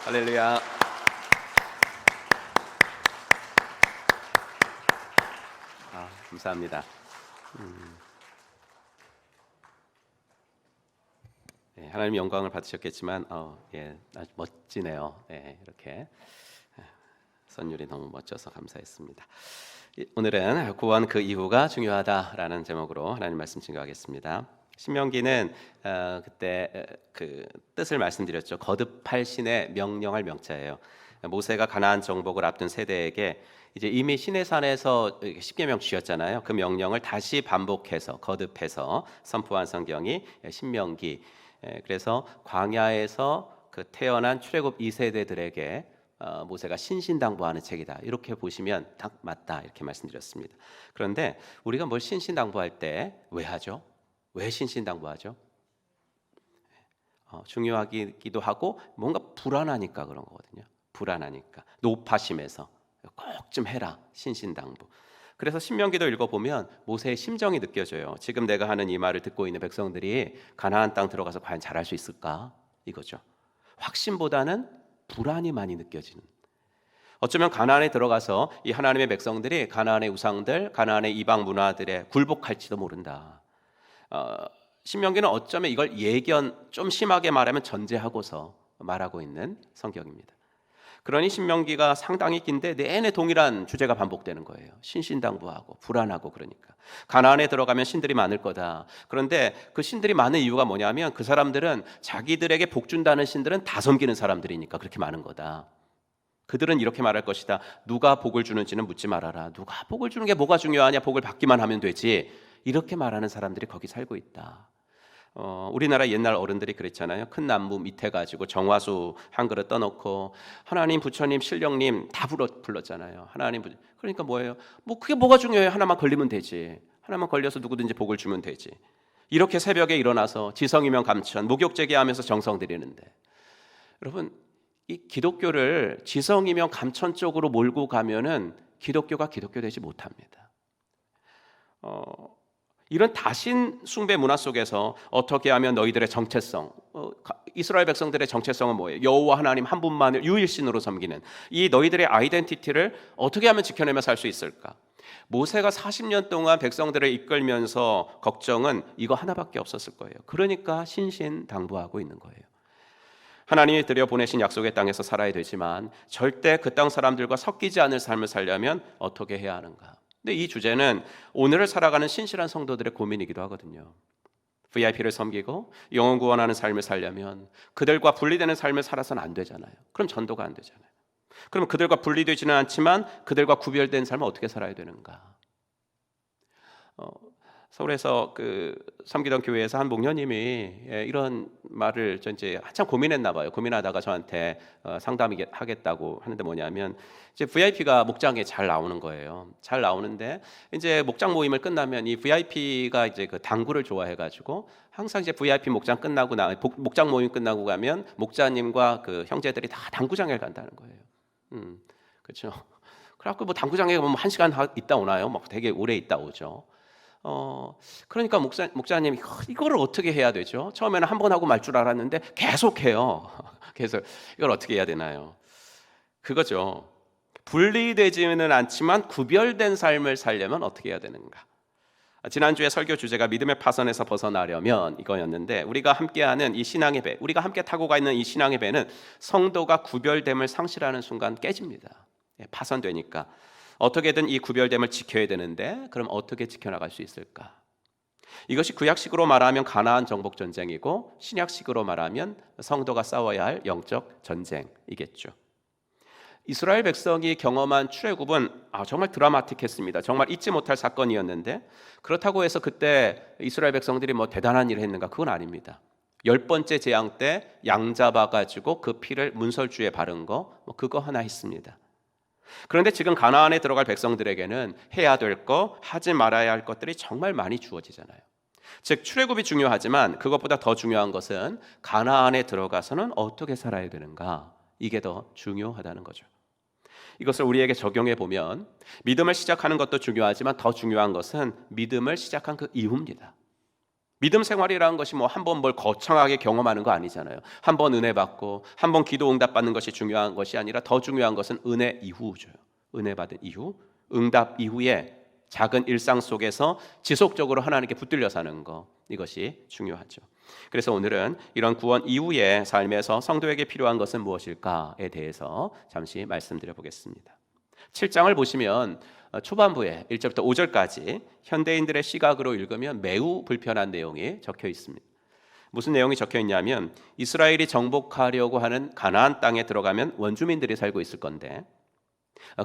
할렐루야. 감사합니다. 네, 하나님 영광을 받으셨겠지만 아주 멋지네요. 이렇게 선율이 너무 멋져서 감사했습니다. 오늘은 구원 그 이후가 중요하다라는 제목으로 하나님 말씀 증거하겠습니다. 신명기는 그때 그 뜻을 말씀드렸죠. 거듭할 신의 명령할 명자예요. 모세가 가나안 정복을 앞둔 세대에게 이제 이미 시내산에서 십계명 주셨잖아요. 그 명령을 다시 반복해서 거듭해서 선포한 성경이 신명기. 그래서 광야에서 그 태어난 출애굽 2세대들에게 모세가 신신당부하는 책이다. 이렇게 보시면 딱 맞다 이렇게 말씀드렸습니다. 그런데 우리가 뭘 신신당부할 때 왜 하죠? 왜 신신당부하죠? 중요하기도 하고 뭔가 불안하니까 그런 거거든요. 불안하니까 노파심에서 꼭 좀 해라 신신당부. 그래서 신명기도 읽어보면 모세의 심정이 느껴져요. 지금 내가 하는 이 말을 듣고 있는 백성들이 가나안 땅 들어가서 과연 잘할 수 있을까? 이거죠. 확신보다는 불안이 많이 느껴지는. 어쩌면 가나안에 들어가서 이 하나님의 백성들이 가나안의 우상들, 가나안의 이방 문화들에 굴복할지도 모른다. 신명기는 어쩌면 이걸 예견, 좀 심하게 말하면 전제하고서 말하고 있는 성경입니다. 그러니 신명기가 상당히 긴데 내내 동일한 주제가 반복되는 거예요. 신신당부하고 불안하고. 그러니까 가나안에 들어가면 신들이 많을 거다. 그런데 그 신들이 많은 이유가 뭐냐면 그 사람들은 자기들에게 복 준다는 신들은 다 섬기는 사람들이니까 그렇게 많은 거다. 그들은 이렇게 말할 것이다. 누가 복을 주는지는 묻지 말아라. 누가 복을 주는 게 뭐가 중요하냐. 복을 받기만 하면 되지. 이렇게 말하는 사람들이 거기 살고 있다. 우리나라 옛날 어른들이 그랬잖아요. 큰 나무 밑에 가지고 정화수 한 그릇 떠놓고 하나님, 부처님, 신령님 다 불렀잖아요. 하나님, 그러니까 뭐예요? 뭐 그게 뭐가 중요해요? 하나만 걸리면 되지. 하나만 걸려서 누구든지 복을 주면 되지. 이렇게 새벽에 일어나서 지성이면 감천, 목욕제기하면서 정성 드리는데, 여러분 이 기독교를 지성이면 감천 쪽으로 몰고 가면은 기독교가 기독교 되지 못합니다. 이런 다신 숭배 문화 속에서 어떻게 하면 너희들의 정체성, 이스라엘 백성들의 정체성은 뭐예요? 여호와 하나님 한 분만을 유일신으로 섬기는 이 너희들의 아이덴티티를 어떻게 하면 지켜내며 살 수 있을까? 모세가 40년 동안 백성들을 이끌면서 걱정은 이거 하나밖에 없었을 거예요. 그러니까 신신당부하고 있는 거예요. 하나님이 들여보내신 약속의 땅에서 살아야 되지만 절대 그 땅 사람들과 섞이지 않을 삶을 살려면 어떻게 해야 하는가? 근데 이 주제는 오늘을 살아가는 신실한 성도들의 고민이기도 하거든요. VIP를 섬기고 영혼 구원하는 삶을 살려면 그들과 분리되는 삶을 살아서는 안 되잖아요. 그럼 전도가 안 되잖아요. 그럼 그들과 분리되지는 않지만 그들과 구별된 삶을 어떻게 살아야 되는가? 서울에서 섬기던 교회에서 한 목녀님이 이런 말을 이제 한참 고민했나 봐요. 고민하다가 저한테 상담하겠다고 하는데 뭐냐면 이제 VIP가 목장에 잘 나오는 거예요. 잘 나오는데 이제 목장 모임을 끝나면 이 VIP가 이제 그 당구를 좋아해가지고 항상 이제 VIP 목장 모임 끝나고 가면 목자님과 그 형제들이 다 당구장에 간다는 거예요. 그렇죠. 그래갖고 뭐 당구장에 가면 1시간 있다 오나요? 막 되게 오래 있다 오죠. 그러니까 목자님이 이거를 어떻게 해야 되죠? 처음에는 한 번 하고 말 줄 알았는데 계속해요. 그래서 이걸 어떻게 해야 되나요? 그거죠. 분리되지는 않지만 구별된 삶을 살려면 어떻게 해야 되는가? 지난주에 설교 주제가 믿음의 파선에서 벗어나려면 이거였는데 우리가 함께하는 이 신앙의 배, 우리가 함께 타고 가 있는 이 신앙의 배는 성도가 구별됨을 상실하는 순간 깨집니다. 파선되니까. 어떻게든 이 구별됨을 지켜야 되는데 그럼 어떻게 지켜나갈 수 있을까? 이것이 구약식으로 말하면 가나안 정복 전쟁이고 신약식으로 말하면 성도가 싸워야 할 영적 전쟁이겠죠. 이스라엘 백성이 경험한 출애굽은 정말 드라마틱했습니다. 정말 잊지 못할 사건이었는데 그렇다고 해서 그때 이스라엘 백성들이 뭐 대단한 일을 했는가? 그건 아닙니다. 10번째 재앙 때 양 잡아가지고 그 피를 문설주에 바른 거 그거 하나 했습니다. 그런데 지금 가나안에 들어갈 백성들에게는 해야 될 거, 하지 말아야 할 것들이 정말 많이 주어지잖아요. 즉 출애굽이 중요하지만 그것보다 더 중요한 것은 가나안에 들어가서는 어떻게 살아야 되는가? 이게 더 중요하다는 거죠. 이것을 우리에게 적용해 보면 믿음을 시작하는 것도 중요하지만 더 중요한 것은 믿음을 시작한 그 이후입니다. 믿음 생활이라는 것이 뭐 한 번 뭘 거창하게 경험하는 거 아니잖아요. 한 번 은혜 받고 한 번 기도 응답 받는 것이 중요한 것이 아니라 더 중요한 것은 은혜 이후죠. 은혜 받은 이후, 응답 이후에 작은 일상 속에서 지속적으로 하나님께 붙들려 사는 거, 이것이 중요하죠. 그래서 오늘은 이런 구원 이후의 삶에서 성도에게 필요한 것은 무엇일까에 대해서 잠시 말씀드려 보겠습니다. 7장을 보시면 초반부에 1절부터 5절까지 현대인들의 시각으로 읽으면 매우 불편한 내용이 적혀 있습니다. 무슨 내용이 적혀 있냐면 이스라엘이 정복하려고 하는 가나안 땅에 들어가면 원주민들이 살고 있을 건데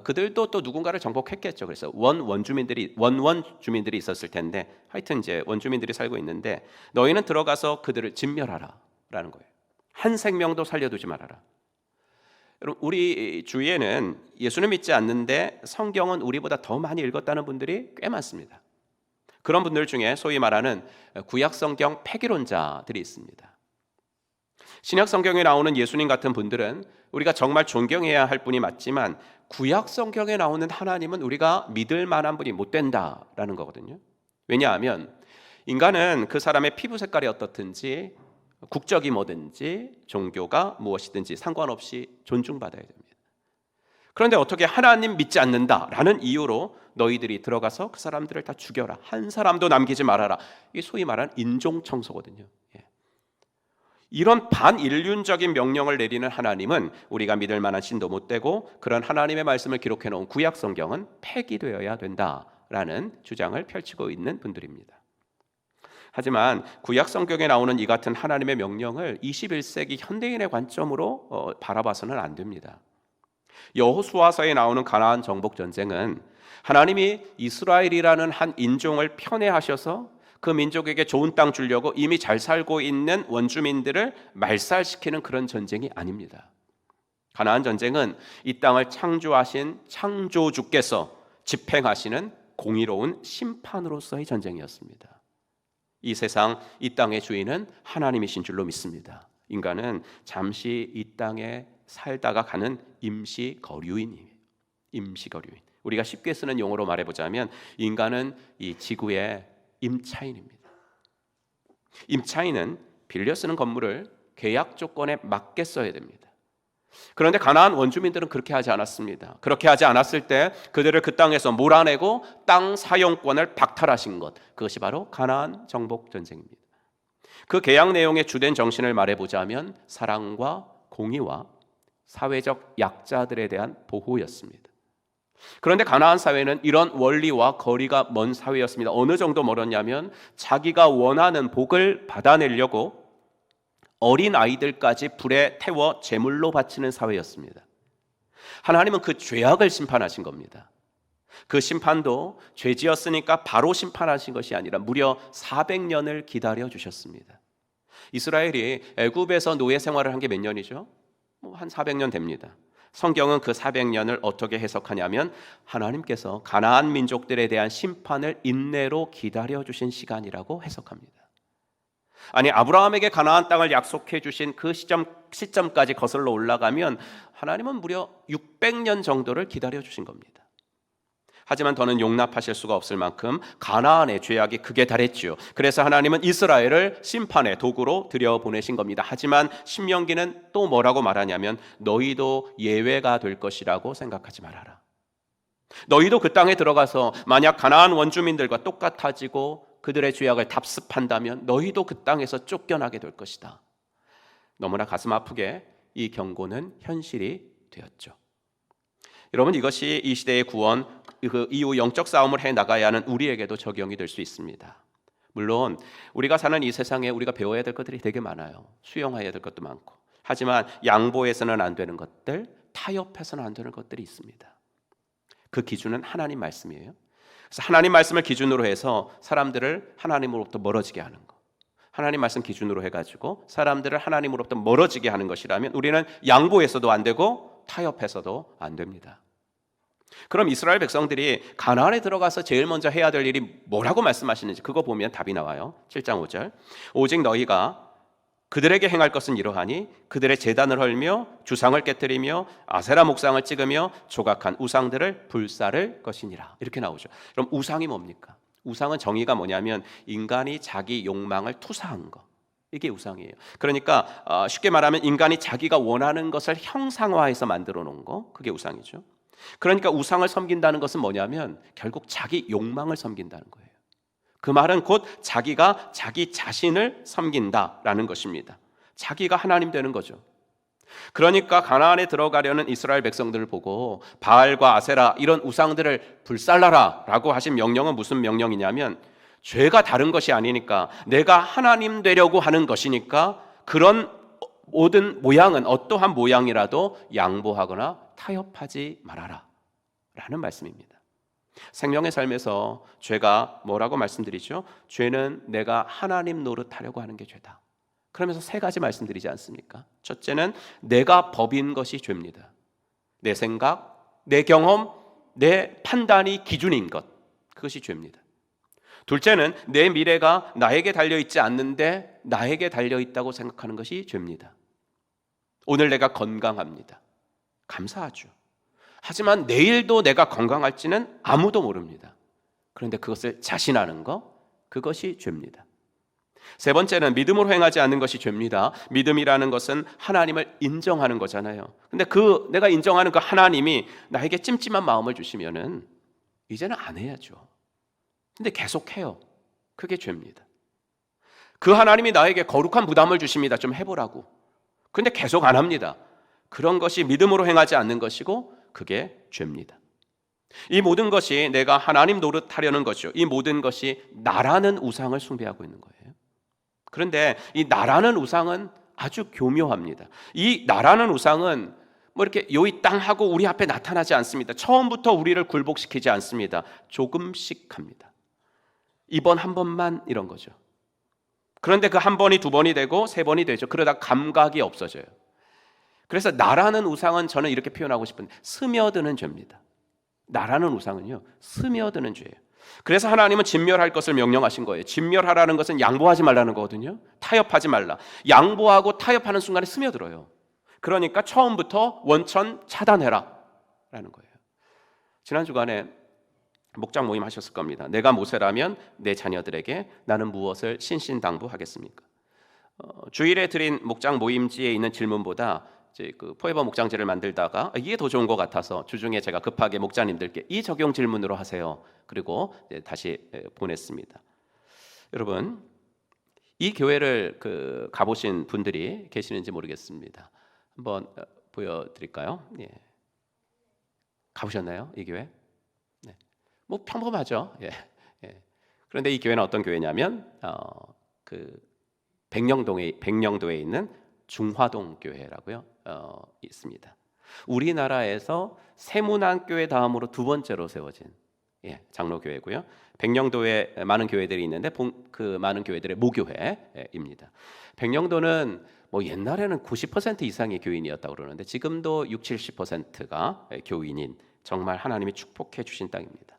그들도 또 누군가를 정복했겠죠. 그래서 원주민들이 있었을 텐데 하여튼 이제 원주민들이 살고 있는데 너희는 들어가서 그들을 진멸하라라는 거예요. 한 생명도 살려두지 말아라. 여러분, 우리 주위에는 예수는 믿지 않는데 성경은 우리보다 더 많이 읽었다는 분들이 꽤 많습니다. 그런 분들 중에 소위 말하는 구약 성경 폐기론자들이 있습니다. 신약 성경에 나오는 예수님 같은 분들은 우리가 정말 존경해야 할 분이 맞지만 구약 성경에 나오는 하나님은 우리가 믿을 만한 분이 못 된다라는 거거든요. 왜냐하면 인간은 그 사람의 피부 색깔이 어떻든지 국적이 뭐든지 종교가 무엇이든지 상관없이 존중받아야 됩니다. 그런데 어떻게 하나님 믿지 않는다라는 이유로 너희들이 들어가서 그 사람들을 다 죽여라, 한 사람도 남기지 말아라, 이게 소위 말하는 인종청소거든요. 이런 반인륜적인 명령을 내리는 하나님은 우리가 믿을 만한 신도 못 되고 그런 하나님의 말씀을 기록해 놓은 구약 성경은 폐기되어야 된다라는 주장을 펼치고 있는 분들입니다. 하지만 구약 성경에 나오는 이 같은 하나님의 명령을 21세기 현대인의 관점으로 바라봐서는 안 됩니다. 여호수아서에 나오는 가나안 정복 전쟁은 하나님이 이스라엘이라는 한 인종을 편애하셔서 그 민족에게 좋은 땅 주려고 이미 잘 살고 있는 원주민들을 말살시키는 그런 전쟁이 아닙니다. 가나안 전쟁은 이 땅을 창조하신 창조주께서 집행하시는 공의로운 심판으로서의 전쟁이었습니다. 이 세상, 이 땅의 주인은 하나님이신 줄로 믿습니다. 인간은 잠시 이 땅에 살다가 가는 임시거류인이에요. 임시거류인. 우리가 쉽게 쓰는 용어로 말해보자면 인간은 이 지구의 임차인입니다. 임차인은 빌려 쓰는 건물을 계약 조건에 맞게 써야 됩니다. 그런데 가나안 원주민들은 그렇게 하지 않았습니다. 그렇게 하지 않았을 때 그들을 그 땅에서 몰아내고 땅 사용권을 박탈하신 것, 그것이 바로 가나안 정복 전쟁입니다. 그 계약 내용의 주된 정신을 말해보자면 사랑과 공의와 사회적 약자들에 대한 보호였습니다. 그런데 가나안 사회는 이런 원리와 거리가 먼 사회였습니다. 어느 정도 멀었냐면 자기가 원하는 복을 받아내려고 어린 아이들까지 불에 태워 제물로 바치는 사회였습니다. 하나님은 그 죄악을 심판하신 겁니다. 그 심판도 죄지었으니까 바로 심판하신 것이 아니라 무려 400년을 기다려 주셨습니다. 이스라엘이 애굽에서 노예 생활을 한 게 몇 년이죠? 한 400년 됩니다. 성경은 그 400년을 어떻게 해석하냐면 하나님께서 가나안 민족들에 대한 심판을 인내로 기다려 주신 시간이라고 해석합니다. 아니, 아브라함에게 가나안 땅을 약속해 주신 그 시점까지 거슬러 올라가면 하나님은 무려 600년 정도를 기다려 주신 겁니다. 하지만 더는 용납하실 수가 없을 만큼 가나안의 죄악이 극에 달했지요. 그래서 하나님은 이스라엘을 심판의 도구로 들여보내신 겁니다. 하지만 신명기는 또 뭐라고 말하냐면 너희도 예외가 될 것이라고 생각하지 말아라. 너희도 그 땅에 들어가서 만약 가나안 원주민들과 똑같아지고 그들의 죄악을 답습한다면 너희도 그 땅에서 쫓겨나게 될 것이다. 너무나 가슴 아프게 이 경고는 현실이 되었죠. 여러분, 이것이 이 시대의 구원, 그 이후 영적 싸움을 해나가야 하는 우리에게도 적용이 될 수 있습니다. 물론 우리가 사는 이 세상에 우리가 배워야 될 것들이 되게 많아요. 수용해야 될 것도 많고. 하지만 양보해서는 안 되는 것들, 타협해서는 안 되는 것들이 있습니다. 그 기준은 하나님 말씀이에요. 그래서 하나님 말씀을 기준으로 해서 사람들을 하나님으로부터 멀어지게 하는 것, 하나님 말씀 기준으로 해가지고 사람들을 하나님으로부터 멀어지게 하는 것이라면 우리는 양보해서도 안 되고 타협해서도 안 됩니다. 그럼 이스라엘 백성들이 가나안에 들어가서 제일 먼저 해야 될 일이 뭐라고 말씀하시는지 그거 보면 답이 나와요. 7장 5절. 오직 너희가 그들에게 행할 것은 이러하니 그들의 제단을 헐며 주상을 깨뜨리며 아세라 목상을 찍으며 조각한 우상들을 불사를 것이니라. 이렇게 나오죠. 그럼 우상이 뭡니까? 우상은 정의가 뭐냐면 인간이 자기 욕망을 투사한 거. 이게 우상이에요. 그러니까 쉽게 말하면 인간이 자기가 원하는 것을 형상화해서 만들어 놓은 거. 그게 우상이죠. 그러니까 우상을 섬긴다는 것은 뭐냐면 결국 자기 욕망을 섬긴다는 거예요. 그 말은 곧 자기가 자기 자신을 섬긴다라는 것입니다. 자기가 하나님 되는 거죠. 그러니까 가나안에 들어가려는 이스라엘 백성들을 보고 바알과 아세라 이런 우상들을 불살라라 라고 하신 명령은 무슨 명령이냐면 죄가 다른 것이 아니니까 내가 하나님 되려고 하는 것이니까 그런 모든 모양은 어떠한 모양이라도 양보하거나 타협하지 말아라 라는 말씀입니다. 생명의 삶에서 죄가 뭐라고 말씀드리죠? 죄는 내가 하나님 노릇하려고 하는 게 죄다. 그러면서 세 가지 말씀드리지 않습니까? 첫째는 내가 법인 것이 죄입니다. 내 생각, 내 경험, 내 판단이 기준인 것, 그것이 죄입니다. 둘째는 내 미래가 나에게 달려있지 않는데 나에게 달려있다고 생각하는 것이 죄입니다. 오늘 내가 건강합니다. 감사하죠. 하지만 내일도 내가 건강할지는 아무도 모릅니다. 그런데 그것을 자신하는 것, 그것이 죄입니다. 세 번째는 믿음으로 행하지 않는 것이 죄입니다. 믿음이라는 것은 하나님을 인정하는 거잖아요. 근데 내가 인정하는 그 하나님이 나에게 찜찜한 마음을 주시면은 이제는 안 해야죠. 근데 계속 해요. 그게 죄입니다. 그 하나님이 나에게 거룩한 부담을 주십니다. 좀 해보라고. 근데 계속 안 합니다. 그런 것이 믿음으로 행하지 않는 것이고 그게 죄입니다. 이 모든 것이 내가 하나님 노릇하려는 것이죠. 이 모든 것이 나라는 우상을 숭배하고 있는 거예요. 그런데 이 나라는 우상은 아주 교묘합니다. 이 나라는 우상은 뭐 이렇게 요이 땅 하고 우리 앞에 나타나지 않습니다. 처음부터 우리를 굴복시키지 않습니다. 조금씩 합니다. 이번 한 번만 이런 거죠. 그런데 그 한 번이 두 번이 되고 세 번이 되죠. 그러다 감각이 없어져요. 그래서 나라는 우상은 저는 이렇게 표현하고 싶은데 스며드는 죄입니다. 나라는 우상은요, 스며드는 죄예요. 그래서 하나님은 진멸할 것을 명령하신 거예요. 진멸하라는 것은 양보하지 말라는 거거든요. 타협하지 말라. 양보하고 타협하는 순간에 스며들어요. 그러니까 처음부터 원천 차단해라 라는 거예요. 지난 주간에 목장 모임 하셨을 겁니다. 내가 모세라면 내 자녀들에게 나는 무엇을 신신당부하겠습니까? 주일에 드린 목장 모임지에 있는 질문보다 이제 그 포에버 목장지를 만들다가 이게 더 좋은 것 같아서 주중에 제가 급하게 목자님들께 이 적용 질문으로 하세요. 그리고 다시 보냈습니다. 여러분, 이 교회를 가보신 분들이 계시는지 모르겠습니다. 한번 보여드릴까요? 예. 가보셨나요? 이 교회? 네. 뭐 평범하죠. 예. 예. 그런데 이 교회는 어떤 교회냐면 백령도에 있는 중화동 교회라고요. 있습니다. 우리나라에서 세문안교회 다음으로 두 번째로 세워진 장로교회고요. 백령도에 많은 교회들이 있는데 그 많은 교회들의 모교회입니다. 백령도는 뭐 옛날에는 90% 이상의 교인이었다고 그러는데 지금도 60-70%가 교인인 정말 하나님이 축복해 주신 땅입니다.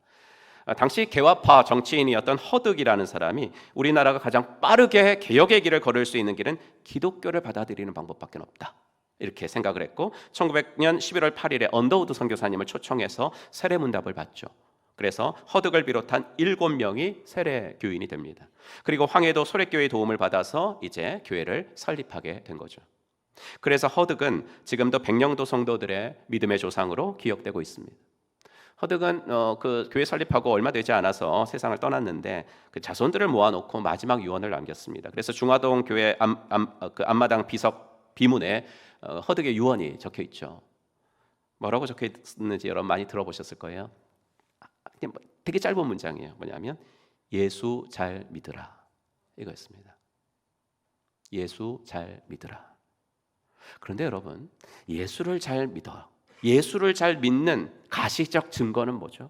당시 개화파 정치인이었던 허득이라는 사람이 우리나라가 가장 빠르게 개혁의 길을 걸을 수 있는 길은 기독교를 받아들이는 방법밖에 없다 이렇게 생각을 했고 1900년 11월 8일에 언더우드 선교사님을 초청해서 세례문답을 받죠. 그래서 허득을 비롯한 7명이 세례 교인이 됩니다. 그리고 황해도 소래교회의 도움을 받아서 이제 교회를 설립하게 된 거죠. 그래서 허득은 지금도 백령도 성도들의 믿음의 조상으로 기억되고 있습니다. 허득은 그 교회 설립하고 얼마 되지 않아서 세상을 떠났는데 그 자손들을 모아놓고 마지막 유언을 남겼습니다. 그래서 중화동 교회 그 앞마당 비석 비문에 허득의 유언이 적혀 있죠. 뭐라고 적혀 있는지 여러분 많이 들어보셨을 거예요. 되게 짧은 문장이에요. 뭐냐면 예수 잘 믿으라 이거였습니다. 예수 잘 믿으라. 그런데 여러분, 예수를 잘 믿어. 예수를 잘 믿는 가시적 증거는 뭐죠?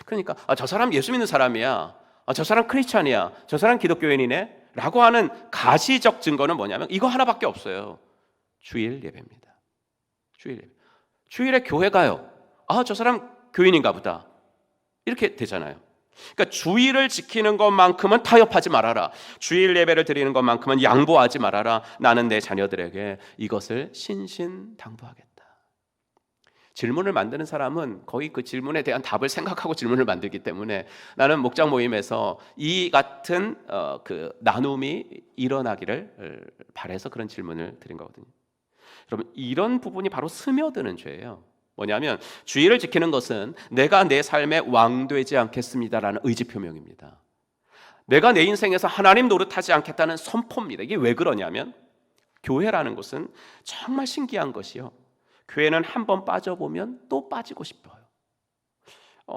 그러니까 저 사람 예수 믿는 사람이야. 저 사람 크리스찬이야. 저 사람 기독교인이네 라고 하는 가시적 증거는 뭐냐면 이거 하나밖에 없어요. 주일 예배입니다. 주일 예배. 주일에 교회 가요. 저 사람 교인인가 보다. 이렇게 되잖아요. 그러니까 주일을 지키는 것만큼은 타협하지 말아라. 주일 예배를 드리는 것만큼은 양보하지 말아라. 나는 내 자녀들에게 이것을 신신당부하겠다. 질문을 만드는 사람은 거의 그 질문에 대한 답을 생각하고 질문을 만들기 때문에 나는 목장 모임에서 이 같은 그 나눔이 일어나기를 바라서 그런 질문을 드린 거거든요. 여러분, 이런 부분이 바로 스며드는 죄예요. 뭐냐면 주의를 지키는 것은 내가 내 삶의 왕 되지 않겠습니다라는 의지 표명입니다. 내가 내 인생에서 하나님 노릇하지 않겠다는 선포입니다. 이게 왜 그러냐면 교회라는 것은 정말 신기한 것이요, 교회는 한번 빠져보면 또 빠지고 싶어요.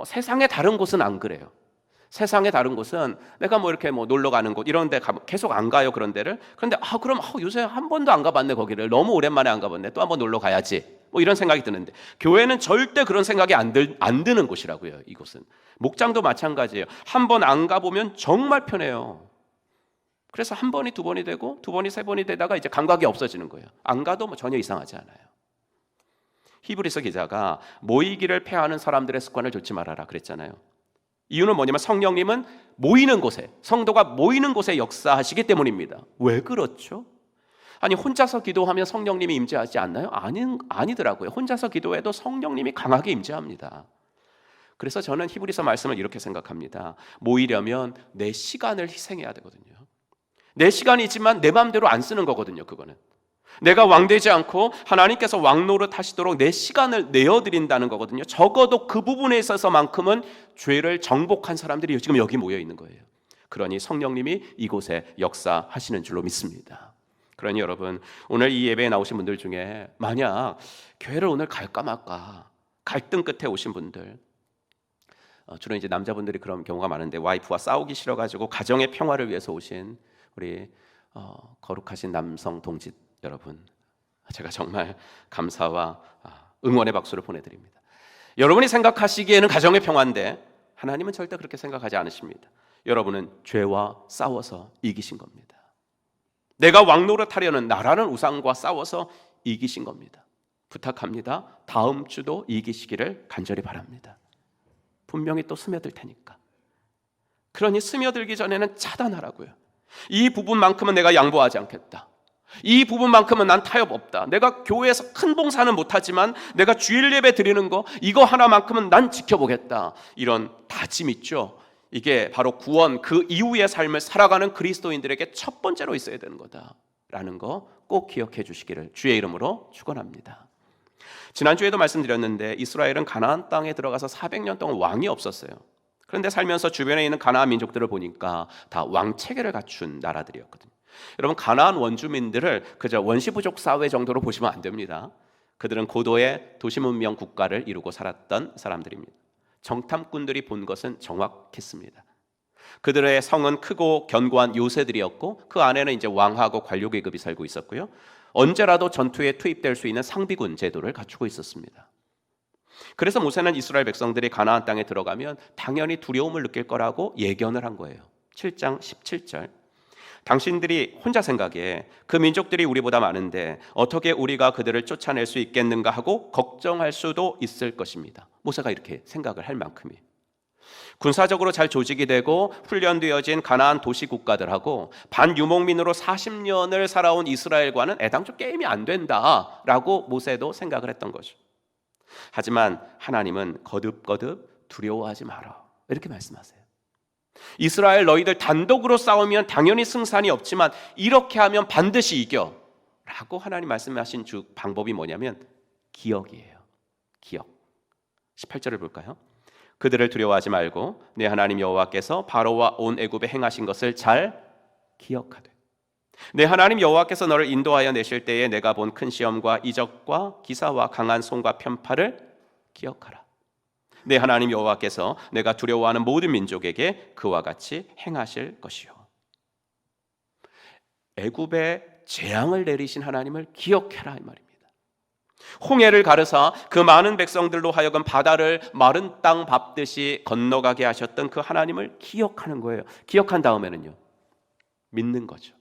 세상의 다른 곳은 안 그래요. 세상의 다른 곳은 내가 뭐 이렇게 뭐 놀러 가는 곳 이런 데 계속 안 가요, 그런 데를. 그런데 그럼 요새 한 번도 안 가봤네, 거기를 너무 오랜만에 안 가봤네, 또 한번 놀러 가야지, 뭐 이런 생각이 드는데 교회는 절대 그런 생각이 안 드는 곳이라고요. 이곳은 목장도 마찬가지예요. 한 번 안 가보면 정말 편해요. 그래서 한 번이 두 번이 되고 두 번이 세 번이 되다가 이제 감각이 없어지는 거예요. 안 가도 뭐 전혀 이상하지 않아요. 히브리서 기자가 모이기를 패하는 사람들의 습관을 좇지 말아라 그랬잖아요. 이유는 뭐냐면 성령님은 모이는 곳에, 성도가 모이는 곳에 역사하시기 때문입니다. 왜 그렇죠? 아니, 혼자서 기도하면 성령님이 임재하지 않나요? 아니더라고요. 혼자서 기도해도 성령님이 강하게 임재합니다. 그래서 저는 히브리서 말씀을 이렇게 생각합니다. 모이려면 내 시간을 희생해야 되거든요. 내 시간이지만 내 마음대로 안 쓰는 거거든요. 그거는 내가 왕되지 않고 하나님께서 왕노릇 하시도록 내 시간을 내어드린다는 거거든요. 적어도 그 부분에 있어서만큼은 죄를 정복한 사람들이 지금 여기 모여 있는 거예요. 그러니 성령님이 이곳에 역사하시는 줄로 믿습니다. 그러니 여러분, 오늘 이 예배에 나오신 분들 중에 만약 교회를 오늘 갈까 말까 갈등 끝에 오신 분들, 주로 이제 남자분들이 그런 경우가 많은데 와이프와 싸우기 싫어가지고 가정의 평화를 위해서 오신 우리 거룩하신 남성 동지 여러분, 제가 정말 감사와 응원의 박수를 보내드립니다. 여러분이 생각하시기에는 가정의 평화인데 하나님은 절대 그렇게 생각하지 않으십니다. 여러분은 죄와 싸워서 이기신 겁니다. 내가 왕노릇 하려는 나라는 우상과 싸워서 이기신 겁니다. 부탁합니다. 다음 주도 이기시기를 간절히 바랍니다. 분명히 또 스며들 테니까. 그러니 스며들기 전에는 차단하라고요. 이 부분만큼은 내가 양보하지 않겠다. 이 부분만큼은 난 타협 없다. 내가 교회에서 큰 봉사는 못하지만 내가 주일 예배 드리는 거 이거 하나만큼은 난 지켜보겠다. 이런 다짐 있죠. 이게 바로 구원, 그 이후의 삶을 살아가는 그리스도인들에게 첫 번째로 있어야 되는 거다라는 거 꼭 기억해 주시기를 주의 이름으로 축원합니다. 지난주에도 말씀드렸는데 이스라엘은 가나안 땅에 들어가서 400년 동안 왕이 없었어요. 그런데 살면서 주변에 있는 가나안 민족들을 보니까 다 왕체계를 갖춘 나라들이었거든요. 여러분, 가나안 원주민들을 그저 원시부족 사회 정도로 보시면 안 됩니다. 그들은 고도의 도시문명 국가를 이루고 살았던 사람들입니다. 정탐꾼들이 본 것은 정확했습니다. 그들의 성은 크고 견고한 요새들이었고 그 안에는 이제 왕하고 관료 계급이 살고 있었고요. 언제라도 전투에 투입될 수 있는 상비군 제도를 갖추고 있었습니다. 그래서 모세는 이스라엘 백성들이 가나안 땅에 들어가면 당연히 두려움을 느낄 거라고 예견을 한 거예요. 7장 17절. 당신들이 혼자 생각해 그 민족들이 우리보다 많은데 어떻게 우리가 그들을 쫓아낼 수 있겠는가 하고 걱정할 수도 있을 것입니다. 모세가 이렇게 생각을 할 만큼이에요. 군사적으로 잘 조직이 되고 훈련되어진 가나안 도시 국가들하고 반유목민으로 40년을 살아온 이스라엘과는 애당초 게임이 안 된다라고 모세도 생각을 했던 거죠. 하지만 하나님은 거듭거듭 두려워하지 마라 이렇게 말씀하세요. 이스라엘 너희들 단독으로 싸우면 당연히 승산이 없지만 이렇게 하면 반드시 이겨 라고 하나님 말씀하신 방법이 뭐냐면 기억이에요. 기억. 18절을 볼까요? 그들을 두려워하지 말고 내 하나님 여호와께서 바로와 온 애굽에 행하신 것을 잘 기억하되 내 하나님 여호와께서 너를 인도하여 내실 때에 내가 본 큰 시험과 이적과 기사와 강한 손과 편팔을 기억하라. 내 하나님 여호와께서 내가 두려워하는 모든 민족에게 그와 같이 행하실 것이요. 애굽에 재앙을 내리신 하나님을 기억해라 이 말입니다. 홍해를 가르사 그 많은 백성들로 하여금 바다를 마른 땅 밟듯이 건너가게 하셨던 그 하나님을 기억하는 거예요. 기억한 다음에는요, 믿는 거죠.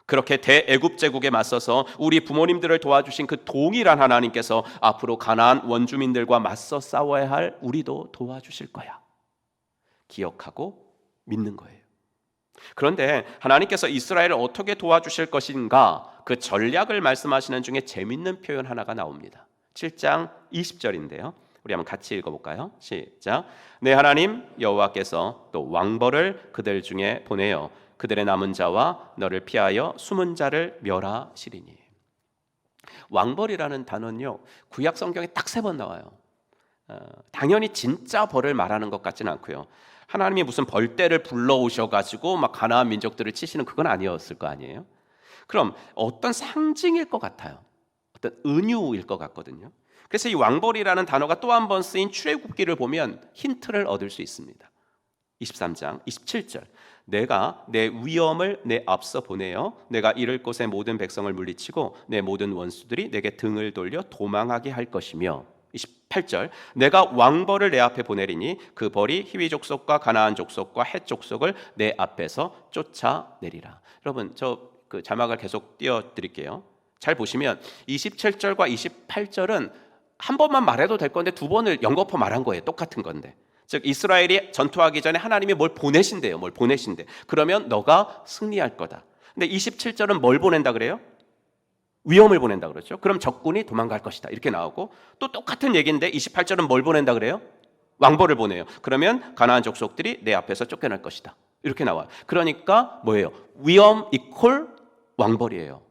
그렇게 대애굽 제국에 맞서서 우리 부모님들을 도와주신 그 동일한 하나님께서 앞으로 가나안 원주민들과 맞서 싸워야 할 우리도 도와주실 거야. 기억하고 믿는 거예요. 그런데 하나님께서 이스라엘을 어떻게 도와주실 것인가 그 전략을 말씀하시는 중에 재밌는 표현 하나가 나옵니다. 7장 20절인데요. 우리 한번 같이 읽어볼까요? 시작. 내 하나님 여호와께서 또 왕벌을 그들 중에 보내어 그들의 남은 자와 너를 피하여 숨은 자를 멸하시리니. 왕벌이라는 단어는요, 구약 성경에 딱 3번 나와요. 당연히 진짜 벌을 말하는 것 같지는 않고요. 하나님이 무슨 벌떼를 불러오셔가지고 막 가나안 민족들을 치시는 그건 아니었을 거 아니에요. 그럼 어떤 상징일 것 같아요. 어떤 은유일 것 같거든요. 그래서 이 왕벌이라는 단어가 또 한 번 쓰인 출애굽기를 보면 힌트를 얻을 수 있습니다. 23장 27절. 내가 내 위엄을 내 앞서 보내어 내가 이를 곳의 모든 백성을 물리치고 내 모든 원수들이 내게 등을 돌려 도망하게 할 것이며 28절. 내가 왕벌을 내 앞에 보내리니 그 벌이 히위 족속과 가나안 족속과 헷 족속을 내 앞에서 쫓아내리라. 여러분 저 그 자막을 계속 띄워드릴게요. 잘 보시면 27절과 28절은 한 번만 말해도 될 건데 2번을 연거푸 말한 거예요. 똑같은 건데. 즉 이스라엘이 전투하기 전에 하나님이 뭘 보내신대요. 뭘 보내신대. 그러면 너가 승리할 거다. 근데 27절은 뭘 보낸다 그래요? 위험을 보낸다 그러죠. 그럼 적군이 도망갈 것이다. 이렇게 나오고 또 똑같은 얘기인데 28절은 뭘 보낸다 그래요? 왕벌을 보내요. 그러면 가나안 족속들이 내 앞에서 쫓겨날 것이다. 이렇게 나와요. 그러니까 뭐예요? 위험 이퀄 왕벌이에요.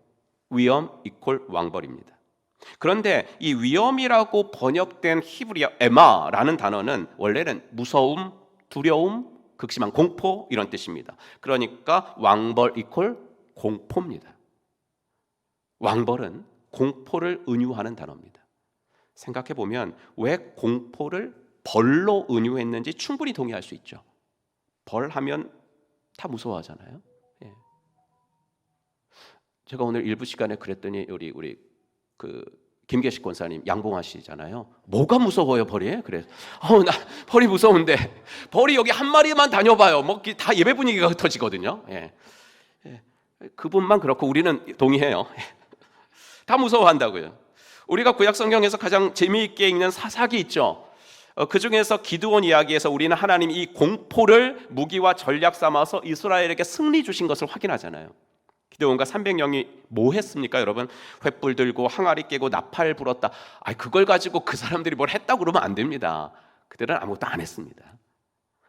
위험 이퀄 왕벌입니다. 그런데 이 위험이라고 번역된 히브리어 에마라는 단어는 원래는 무서움, 두려움, 극심한 공포 이런 뜻입니다. 그러니까 왕벌 이퀄 공포입니다. 왕벌은 공포를 은유하는 단어입니다. 생각해 보면 왜 공포를 벌로 은유했는지 충분히 동의할 수 있죠. 벌 하면 다 무서워하잖아요. 예. 제가 오늘 일부 시간에 그랬더니 우리 그 김계식 권사님 양봉하시잖아요. 뭐가 무서워요 벌이? 그래서 나 벌이 무서운데 벌이 여기 한 마리만 다녀봐요. 뭐 다 예배 분위기가 흩어지거든요. 예. 예. 그분만 그렇고 우리는 동의해요. 다 무서워한다고요. 우리가 구약 성경에서 가장 재미있게 읽는 사사기 있죠. 그 중에서 기드온 이야기에서 우리는 하나님 이 공포를 무기와 전략 삼아서 이스라엘에게 승리 주신 것을 확인하잖아요. 기드온과 300명이 뭐 했습니까, 여러분? 횃불 들고 항아리 깨고 나팔 불었다. 그걸 가지고 그 사람들이 뭘 했다고 그러면 안 됩니다. 그들은 아무것도 안 했습니다.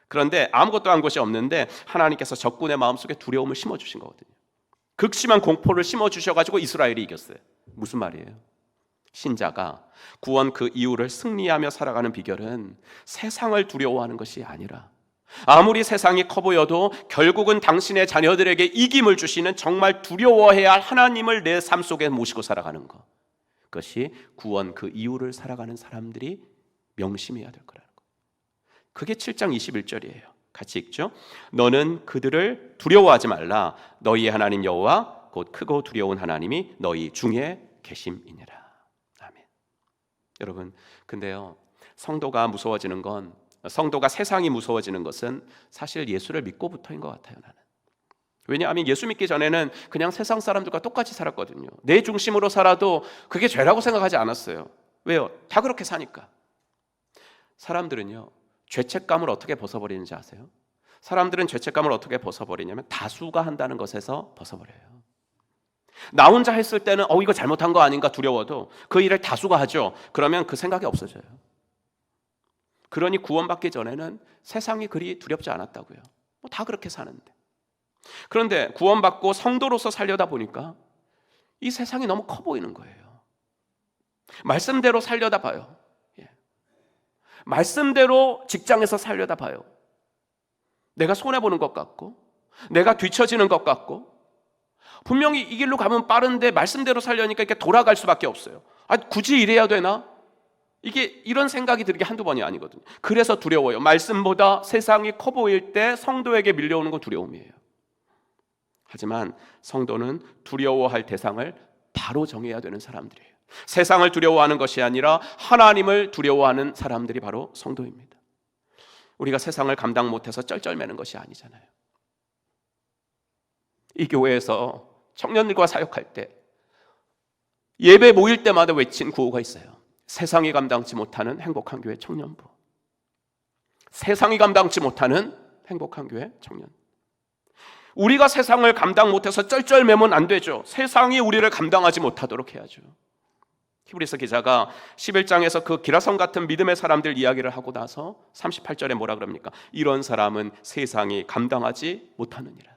그런데 아무것도 한 것이 없는데 하나님께서 적군의 마음속에 두려움을 심어주신 거거든요. 극심한 공포를 심어주셔가지고 이스라엘이 이겼어요. 무슨 말이에요? 신자가 구원 그 이후를 승리하며 살아가는 비결은 세상을 두려워하는 것이 아니라 아무리 세상이 커 보여도 결국은 당신의 자녀들에게 이김을 주시는 정말 두려워해야 할 하나님을 내 삶 속에 모시고 살아가는 것, 그것이 구원 그 이후를 살아가는 사람들이 명심해야 될 거라는 것. 그게 7장 21절이에요. 같이 읽죠. 너는 그들을 두려워하지 말라. 너희의 하나님 여호와 곧 크고 두려운 하나님이 너희 중에 계심이니라. 아멘. 여러분, 근데요, 성도가 무서워지는 건, 성도가 세상이 무서워지는 것은 사실 예수를 믿고부터인 것 같아요. 나는. 왜냐하면 예수 믿기 전에는 그냥 세상 사람들과 똑같이 살았거든요. 내 중심으로 살아도 그게 죄라고 생각하지 않았어요. 왜요? 다 그렇게 사니까. 사람들은요, 죄책감을 어떻게 벗어버리는지 아세요? 사람들은 죄책감을 어떻게 벗어버리냐면 다수가 한다는 것에서 벗어버려요. 나 혼자 했을 때는 이거 잘못한 거 아닌가 두려워도 그 일을 다수가 하죠. 그러면 그 생각이 없어져요. 그러니 구원받기 전에는 세상이 그리 두렵지 않았다고요. 다 그렇게 사는데. 그런데 구원받고 성도로서 살려다 보니까 이 세상이 너무 커 보이는 거예요. 말씀대로 살려다 봐요. 말씀대로 직장에서 살려다 봐요. 내가 손해보는 것 같고 내가 뒤처지는 것 같고 분명히 이 길로 가면 빠른데 말씀대로 살려니까 이렇게 돌아갈 수밖에 없어요. 굳이 이래야 되나? 이게 이런 생각이 들게 한두 번이 아니거든요. 그래서 두려워요. 말씀보다 세상이 커 보일 때 성도에게 밀려오는 건 두려움이에요. 하지만 성도는 두려워할 대상을 바로 정해야 되는 사람들이에요. 세상을 두려워하는 것이 아니라 하나님을 두려워하는 사람들이 바로 성도입니다. 우리가 세상을 감당 못해서 쩔쩔매는 것이 아니잖아요. 이 교회에서 청년들과 사역할 때 예배 모일 때마다 외친 구호가 있어요. 세상이 감당치 못하는 행복한 교회 청년부. 세상이 감당치 못하는 행복한 교회 청년. 우리가 세상을 감당 못해서 쩔쩔매면 안 되죠. 세상이 우리를 감당하지 못하도록 해야죠. 히브리서 기자가 11장에서 그 기라성 같은 믿음의 사람들 이야기를 하고 나서 38절에 뭐라 그럽니까? 이런 사람은 세상이 감당하지 못하느니라.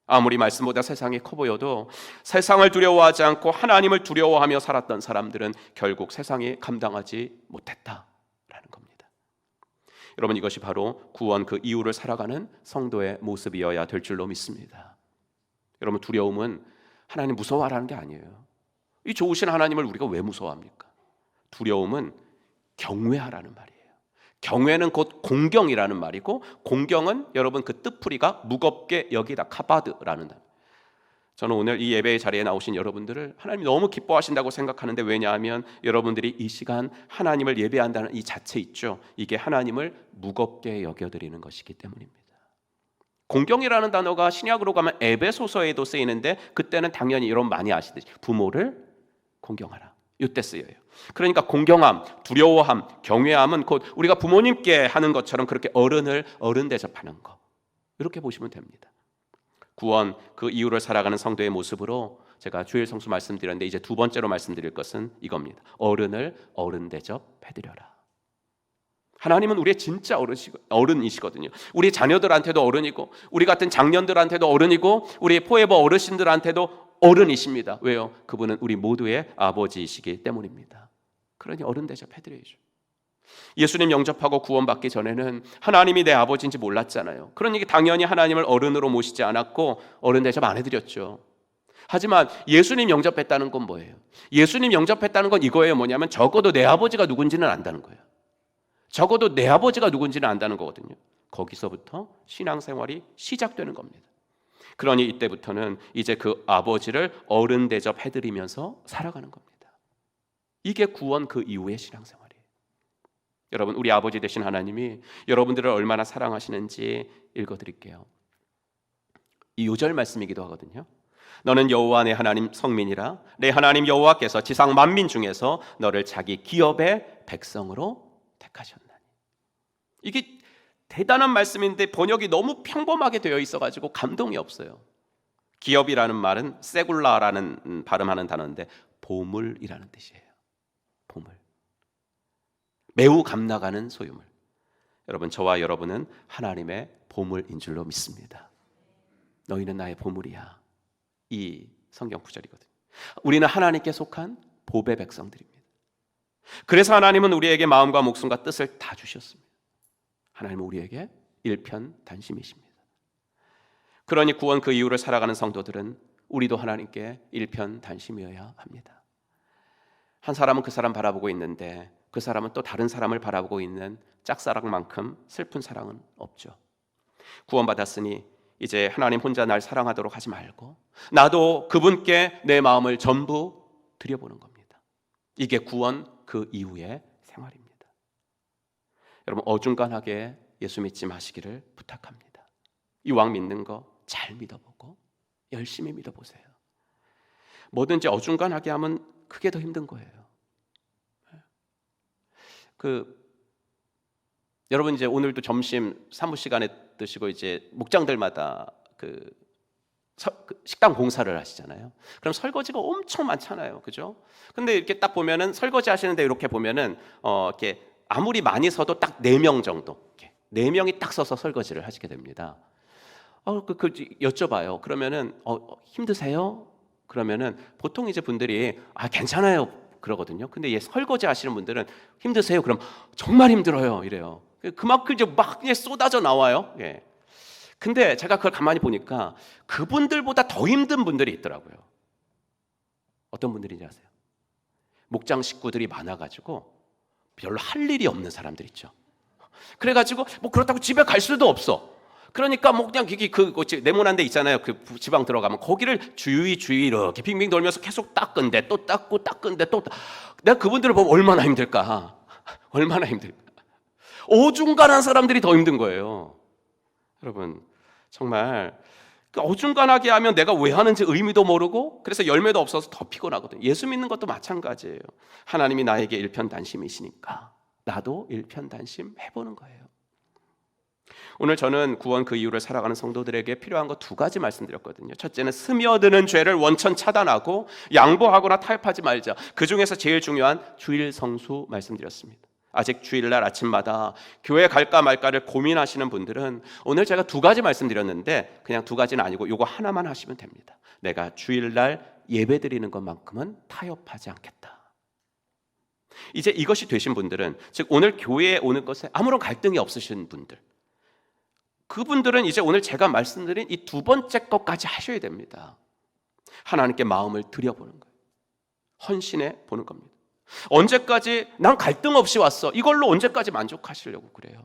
아무리 말씀보다 세상이 커 보여도 세상을 두려워하지 않고 하나님을 두려워하며 살았던 사람들은 결국 세상이 감당하지 못했다라는 겁니다. 여러분, 이것이 바로 구원 그 이후를 살아가는 성도의 모습이어야 될 줄로 믿습니다. 여러분, 두려움은 하나님 무서워하라는 게 아니에요. 이 좋으신 하나님을 우리가 왜 무서워합니까? 두려움은 경외하라는 말이에요. 경외는 곧 공경이라는 말이고, 공경은 여러분 그 뜻풀이가 무겁게 여기다 카바드라는 말. 저는 오늘 이 예배의 자리에 나오신 여러분들을 하나님이 너무 기뻐하신다고 생각하는데, 왜냐하면 여러분들이 이 시간 하나님을 예배한다는 이 자체 있죠. 이게 하나님을 무겁게 여겨드리는 것이기 때문입니다. 공경이라는 단어가 신약으로 가면 에베소서에도 쓰이는데, 그때는 당연히 여러분 많이 아시듯이 부모를 공경하라, 이때 쓰여요. 그러니까 공경함, 두려워함, 경외함은 곧 우리가 부모님께 하는 것처럼 그렇게 어른을 어른 대접하는 거, 이렇게 보시면 됩니다. 구원 그 이후를 살아가는 성도의 모습으로 제가 주일 성수 말씀드렸는데, 이제 두 번째로 말씀드릴 것은 이겁니다. 어른을 어른 대접해드려라. 하나님은 우리의 진짜 어른이시거든요. 우리 자녀들한테도 어른이고, 우리 같은 장년들한테도 어른이고, 우리 포에버 어르신들한테도 어른이십니다. 왜요? 그분은 우리 모두의 아버지이시기 때문입니다. 그러니 어른 대접해드려야죠. 예수님 영접하고 구원받기 전에는 하나님이 내 아버지인지 몰랐잖아요. 그러니 당연히 하나님을 어른으로 모시지 않았고 어른 대접 안 해드렸죠. 하지만 예수님 영접했다는 건 뭐예요? 예수님 영접했다는 건 이거예요. 뭐냐면 적어도 내 아버지가 누군지는 안다는 거예요. 적어도 내 아버지가 누군지는 안다는 거거든요. 거기서부터 신앙생활이 시작되는 겁니다. 그러니 이때부터는 이제 그 아버지를 어른 대접해드리면서 살아가는 겁니다. 이게 구원 그 이후의 신앙생활이에요. 여러분, 우리 아버지 되신 하나님이 여러분들을 얼마나 사랑하시는지 읽어드릴게요. 이 요절 말씀이기도 하거든요. 너는 여호와 내 하나님 성민이라. 내 하나님 여호와께서 지상 만민 중에서 너를 자기 기업의 백성으로 택하셨나니. 이게 대단한 말씀인데 번역이 너무 평범하게 되어 있어가지고 감동이 없어요. 기업이라는 말은 세굴라라는 발음하는 단어인데 보물이라는 뜻이에요. 보물. 매우 값나가는 소유물. 여러분, 저와 여러분은 하나님의 보물인 줄로 믿습니다. 너희는 나의 보물이야. 이 성경 구절이거든요. 우리는 하나님께 속한 보배 백성들입니다. 그래서 하나님은 우리에게 마음과 목숨과 뜻을 다 주셨습니다. 하나님은 우리에게 일편단심이십니다. 그러니 구원 그 이후를 살아가는 성도들은 우리도 하나님께 일편단심이어야 합니다. 한 사람은 그 사람 바라보고 있는데 그 사람은 또 다른 사람을 바라보고 있는 짝사랑만큼 슬픈 사랑은 없죠. 구원받았으니 이제 하나님 혼자 날 사랑하도록 하지 말고 나도 그분께 내 마음을 전부 드려보는 겁니다. 이게 구원 그 이후의 생활입니다. 여러분, 어중간하게 예수 믿지 마시기를 부탁합니다. 이왕 믿는 거 잘 믿어보고 열심히 믿어보세요. 뭐든지 어중간하게 하면 그게 더 힘든 거예요. 여러분, 이제 오늘도 점심 사무 시간에 드시고 이제 목장들마다 식당 공사를 하시잖아요. 그럼 설거지가 엄청 많잖아요, 그죠? 근데 이렇게 딱 보면은 설거지 하시는데 이렇게 보면은 이렇게 아무리 많이 서도 딱 4명 정도, 4명이 딱 서서 설거지를 하시게 됩니다. 여쭤봐요. 그러면은 힘드세요? 그러면은 보통 이제 분들이 괜찮아요 그러거든요. 근데 설거지 하시는 분들은 힘드세요? 그럼 정말 힘들어요 이래요. 그만큼 이제 막 쏟아져 나와요. 예. 근데 제가 그걸 가만히 보니까 그분들보다 더 힘든 분들이 있더라고요. 어떤 분들인지 아세요? 목장 식구들이 많아가지고 별로 할 일이 없는 사람들 있죠. 그래가지고 뭐 그렇다고 집에 갈 수도 없어. 그러니까 뭐 그냥 네모난 데 있잖아요. 그 지방 들어가면 거기를 주위 이렇게 빙빙 돌면서 계속 닦은데 또 닦고 닦은데 또 내가 그분들을 보면 얼마나 힘들까? 얼마나 힘들까? 어중간한 사람들이 더 힘든 거예요. 여러분, 정말 어중간하게 하면 내가 왜 하는지 의미도 모르고 그래서 열매도 없어서 더 피곤하거든요. 예수 믿는 것도 마찬가지예요. 하나님이 나에게 일편단심이시니까 나도 일편단심 해보는 거예요. 오늘 저는 구원 그 이유를 살아가는 성도들에게 필요한 거 두 가지 말씀드렸거든요. 첫째는 스며드는 죄를 원천 차단하고 양보하거나 타협하지 말자. 그 중에서 제일 중요한 주일 성수 말씀드렸습니다. 아직 주일날 아침마다 교회 갈까 말까를 고민하시는 분들은 오늘 제가 두 가지 말씀드렸는데 그냥 두 가지는 아니고 요거 하나만 하시면 됩니다. 내가 주일날 예배드리는 것만큼은 타협하지 않겠다. 이제 이것이 되신 분들은, 즉 오늘 교회에 오는 것에 아무런 갈등이 없으신 분들, 그분들은 이제 오늘 제가 말씀드린 이 두 번째 것까지 하셔야 됩니다. 하나님께 마음을 드려보는 거예요. 헌신해 보는 겁니다. 언제까지 난 갈등 없이 왔어, 이걸로 언제까지 만족하시려고 그래요?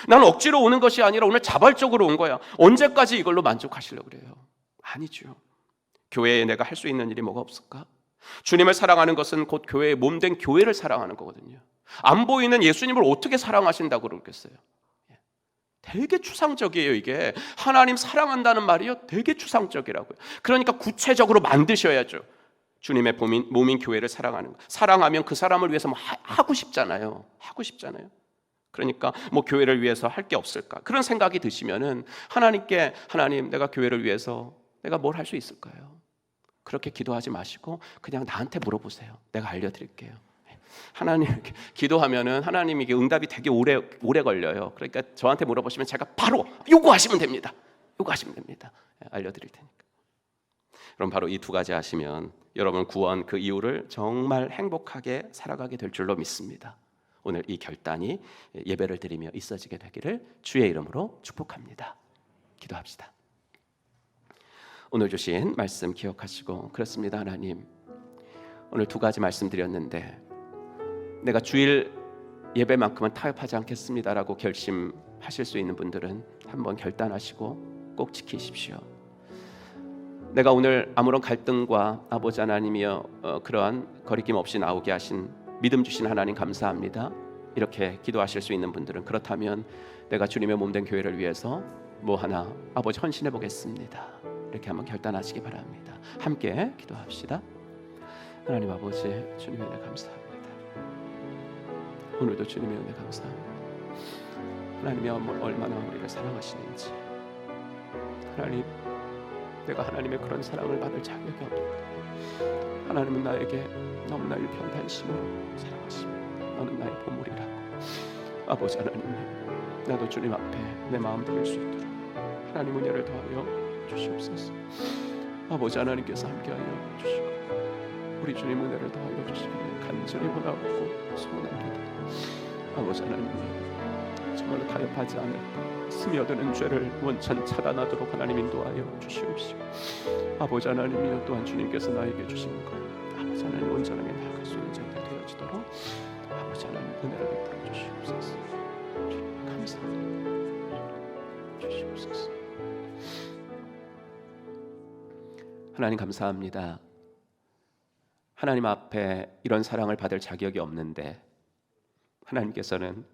난 억지로 오는 것이 아니라 오늘 자발적으로 온 거야, 언제까지 이걸로 만족하시려고 그래요? 아니죠. 교회에 내가 할 수 있는 일이 뭐가 없을까? 주님을 사랑하는 것은 곧 교회의 몸된 교회를 사랑하는 거거든요. 안 보이는 예수님을 어떻게 사랑하신다고 그러겠어요? 되게 추상적이에요. 이게 하나님 사랑한다는 말이요, 되게 추상적이라고요. 그러니까 구체적으로 만드셔야죠. 주님의 몸인 교회를 사랑하는 거. 사랑하면 그 사람을 위해서 뭐 하고 싶잖아요. 하고 싶잖아요. 그러니까 뭐 교회를 위해서 할 게 없을까, 그런 생각이 드시면은 하나님께, 하나님 내가 교회를 위해서 내가 뭘 할 수 있을까요? 그렇게 기도하지 마시고 그냥 나한테 물어보세요. 내가 알려드릴게요. 하나님 기도하면은 하나님이 응답이 되게 오래 걸려요. 그러니까 저한테 물어보시면 제가 바로 요구하시면 됩니다. 요구하시면 됩니다. 알려드릴 테니까. 그럼 바로 이 두 가지 하시면 여러분 구원 그 이유를 정말 행복하게 살아가게 될 줄로 믿습니다. 오늘 이 결단이 예배를 드리며 있어지게 되기를 주의 이름으로 축복합니다. 기도합시다. 오늘 주신 말씀 기억하시고, 그렇습니다 하나님, 오늘 두 가지 말씀드렸는데 내가 주일 예배만큼은 타협하지 않겠습니다라고 결심하실 수 있는 분들은 한번 결단하시고 꼭 지키십시오. 내가 오늘 아무런 갈등과 아버지 하나님이여 그러한 거리낌 없이 나오게 하신 믿음 주신 하나님 감사합니다. 이렇게 기도하실 수 있는 분들은, 그렇다면 내가 주님의 몸된 교회를 위해서 뭐 하나 아버지 헌신해 보겠습니다, 이렇게 한번 결단하시기 바랍니다. 함께 기도합시다. 하나님 아버지, 주님의 은혜 감사합니다. 오늘도 주님의 은혜 감사합니다. 하나님이 얼마나 우리를 사랑하시는지, 하나님, 내가 하나님의 그런 사랑을 받을 자격이 없는데 하나님은 나에게 너무나 일편단심으로 사랑하십니다. 너는 나의 보물이라고. 아버지 하나님, 나도 주님 앞에 내 마음 드릴 수 있도록 하나님 은혜를 더하여 주시옵소서. 아버지 하나님께서 함께하여 주시고 우리 주님 은혜를 더하여 주시기를 간절히 원하고 소원합니다. 아버지 하나님, 정말로 타협하지 않을 스며드는 죄를 원천 차단하도록 하나님 인도하여 주시옵시고, 아버지 하나님이여 또한 주님께서 나에게 주신 것, 아버지 하나님 온전하게 나아갈 수 있는 자들이 되어지도록 아버지 하나님 은혜를 베풀어 주시옵소서. 주님 감사합니다. 주시옵소서. 하나님 감사합니다. 하나님 앞에 이런 사랑을 받을 자격이 없는데 하나님께서는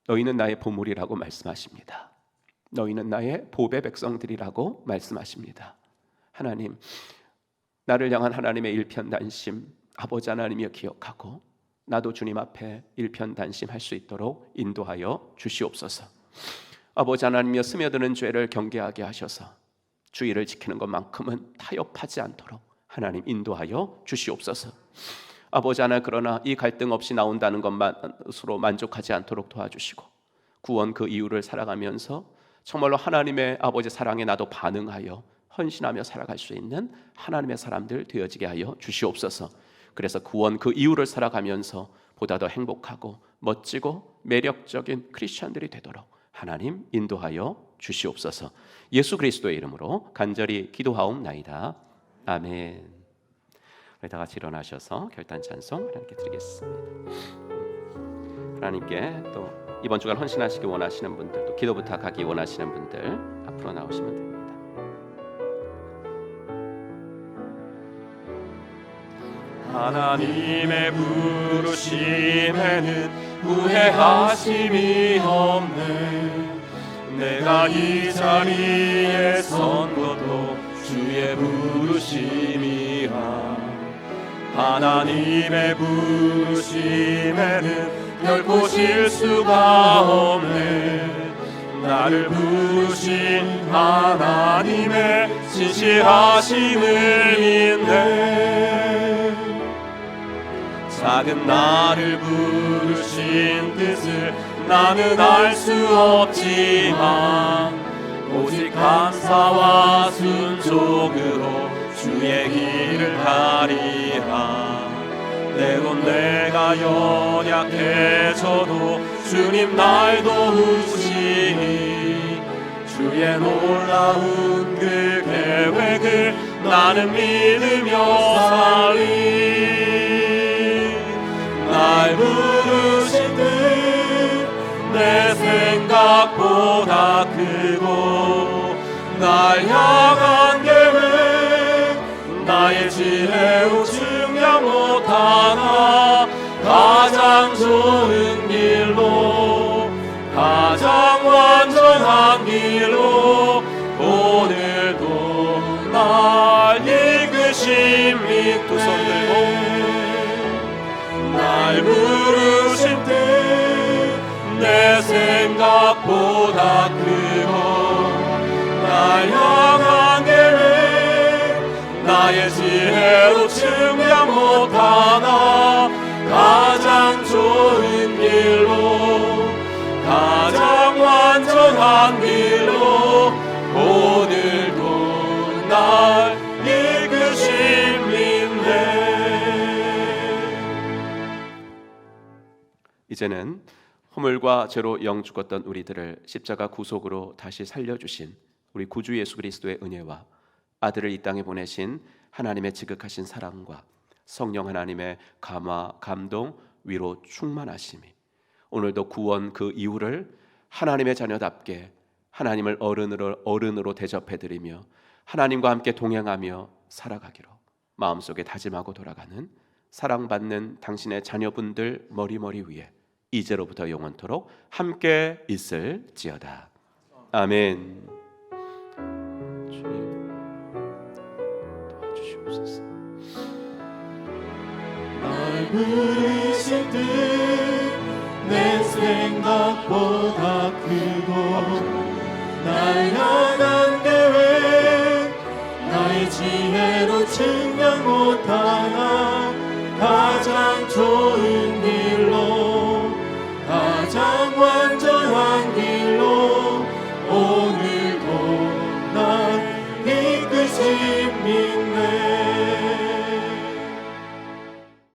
너희는 나의 보물이라고 말씀하십니다. 너희는 나의 보배 백성들이라고 말씀하십니다. 하나님, 나를 향한 하나님의 일편단심 아버지 하나님이여 기억하고 나도 주님 앞에 일편단심할 수 있도록 인도하여 주시옵소서. 아버지 하나님이여 스며드는 죄를 경계하게 하셔서 주의를 지키는 것만큼은 타협하지 않도록 하나님 인도하여 주시옵소서. 아버지 하나님, 그러나 이 갈등 없이 나온다는 것만으로 만족하지 않도록 도와주시고 구원 그 이유를 살아가면서 정말로 하나님의 아버지 사랑에 나도 반응하여 헌신하며 살아갈 수 있는 하나님의 사람들 되어지게 하여 주시옵소서. 그래서 구원 그 이유를 살아가면서 보다 더 행복하고 멋지고 매력적인 크리스천들이 되도록 하나님 인도하여 주시옵소서. 예수 그리스도의 이름으로 간절히 기도하옵나이다. 아멘. 다 같이 일어나셔서 결단 찬송 하나님께 드리겠습니다. 하나님께 또 이번 주간 헌신하시기 원하시는 분들, 또 기도 부탁하기 원하시는 분들 앞으로 나오시면 됩니다. 하나님의 부르심에는 후회하심이 없네. 내가 이 자리에 선 것도 주의 부르심이라. 하나님의 부르심에는 결코 실수가 없네. 나를 부르신 하나님의 지시하심을 믿네. 작은 나를 부르신 뜻을 나는 알 수 없지만 오직 감사와 순종으로 주의 길을 가리라. 때론 내가 연약해져도 주님 날 도우시니 주의 놀라운 그 계획을 나는 믿으며 살리. 날 부르신 뜻 내 생각보다 크고 날 향한 계획 나의 지혜로 증명 못하나 가장 좋은 길로 가장 완전한 길로 오늘도 날 이끄심이 두 손 들고 날 부르신 뜻 내 생각보다 크고 날 향한 계획 나의 지혜로 증명 못하나 가장 좋은 길로 가장 완전한 길로 오늘도 날 이끄심 믿네. 이제는 허물과 죄로 영 죽었던 우리들을 십자가 구속으로 다시 살려주신 우리 구주 예수 그리스도의 은혜와 아들을 이 땅에 보내신 하나님의 지극하신 사랑과 성령 하나님의 감화, 감동, 위로 충만하심이 오늘도 구원 그 이후를 하나님의 자녀답게 하나님을 어른으로 대접해드리며 하나님과 함께 동행하며 살아가기로 마음속에 다짐하고 돌아가는 사랑받는 당신의 자녀분들 머리머리 위에 이제로부터 영원토록 함께 있을지어다. 아멘. 주님 도와주시옵소서. 날 부르신 뜻 내 생각보다 크고 날 향한 계획 나의 지혜로 증명 못하나 가장 좋은 길로 가장 완전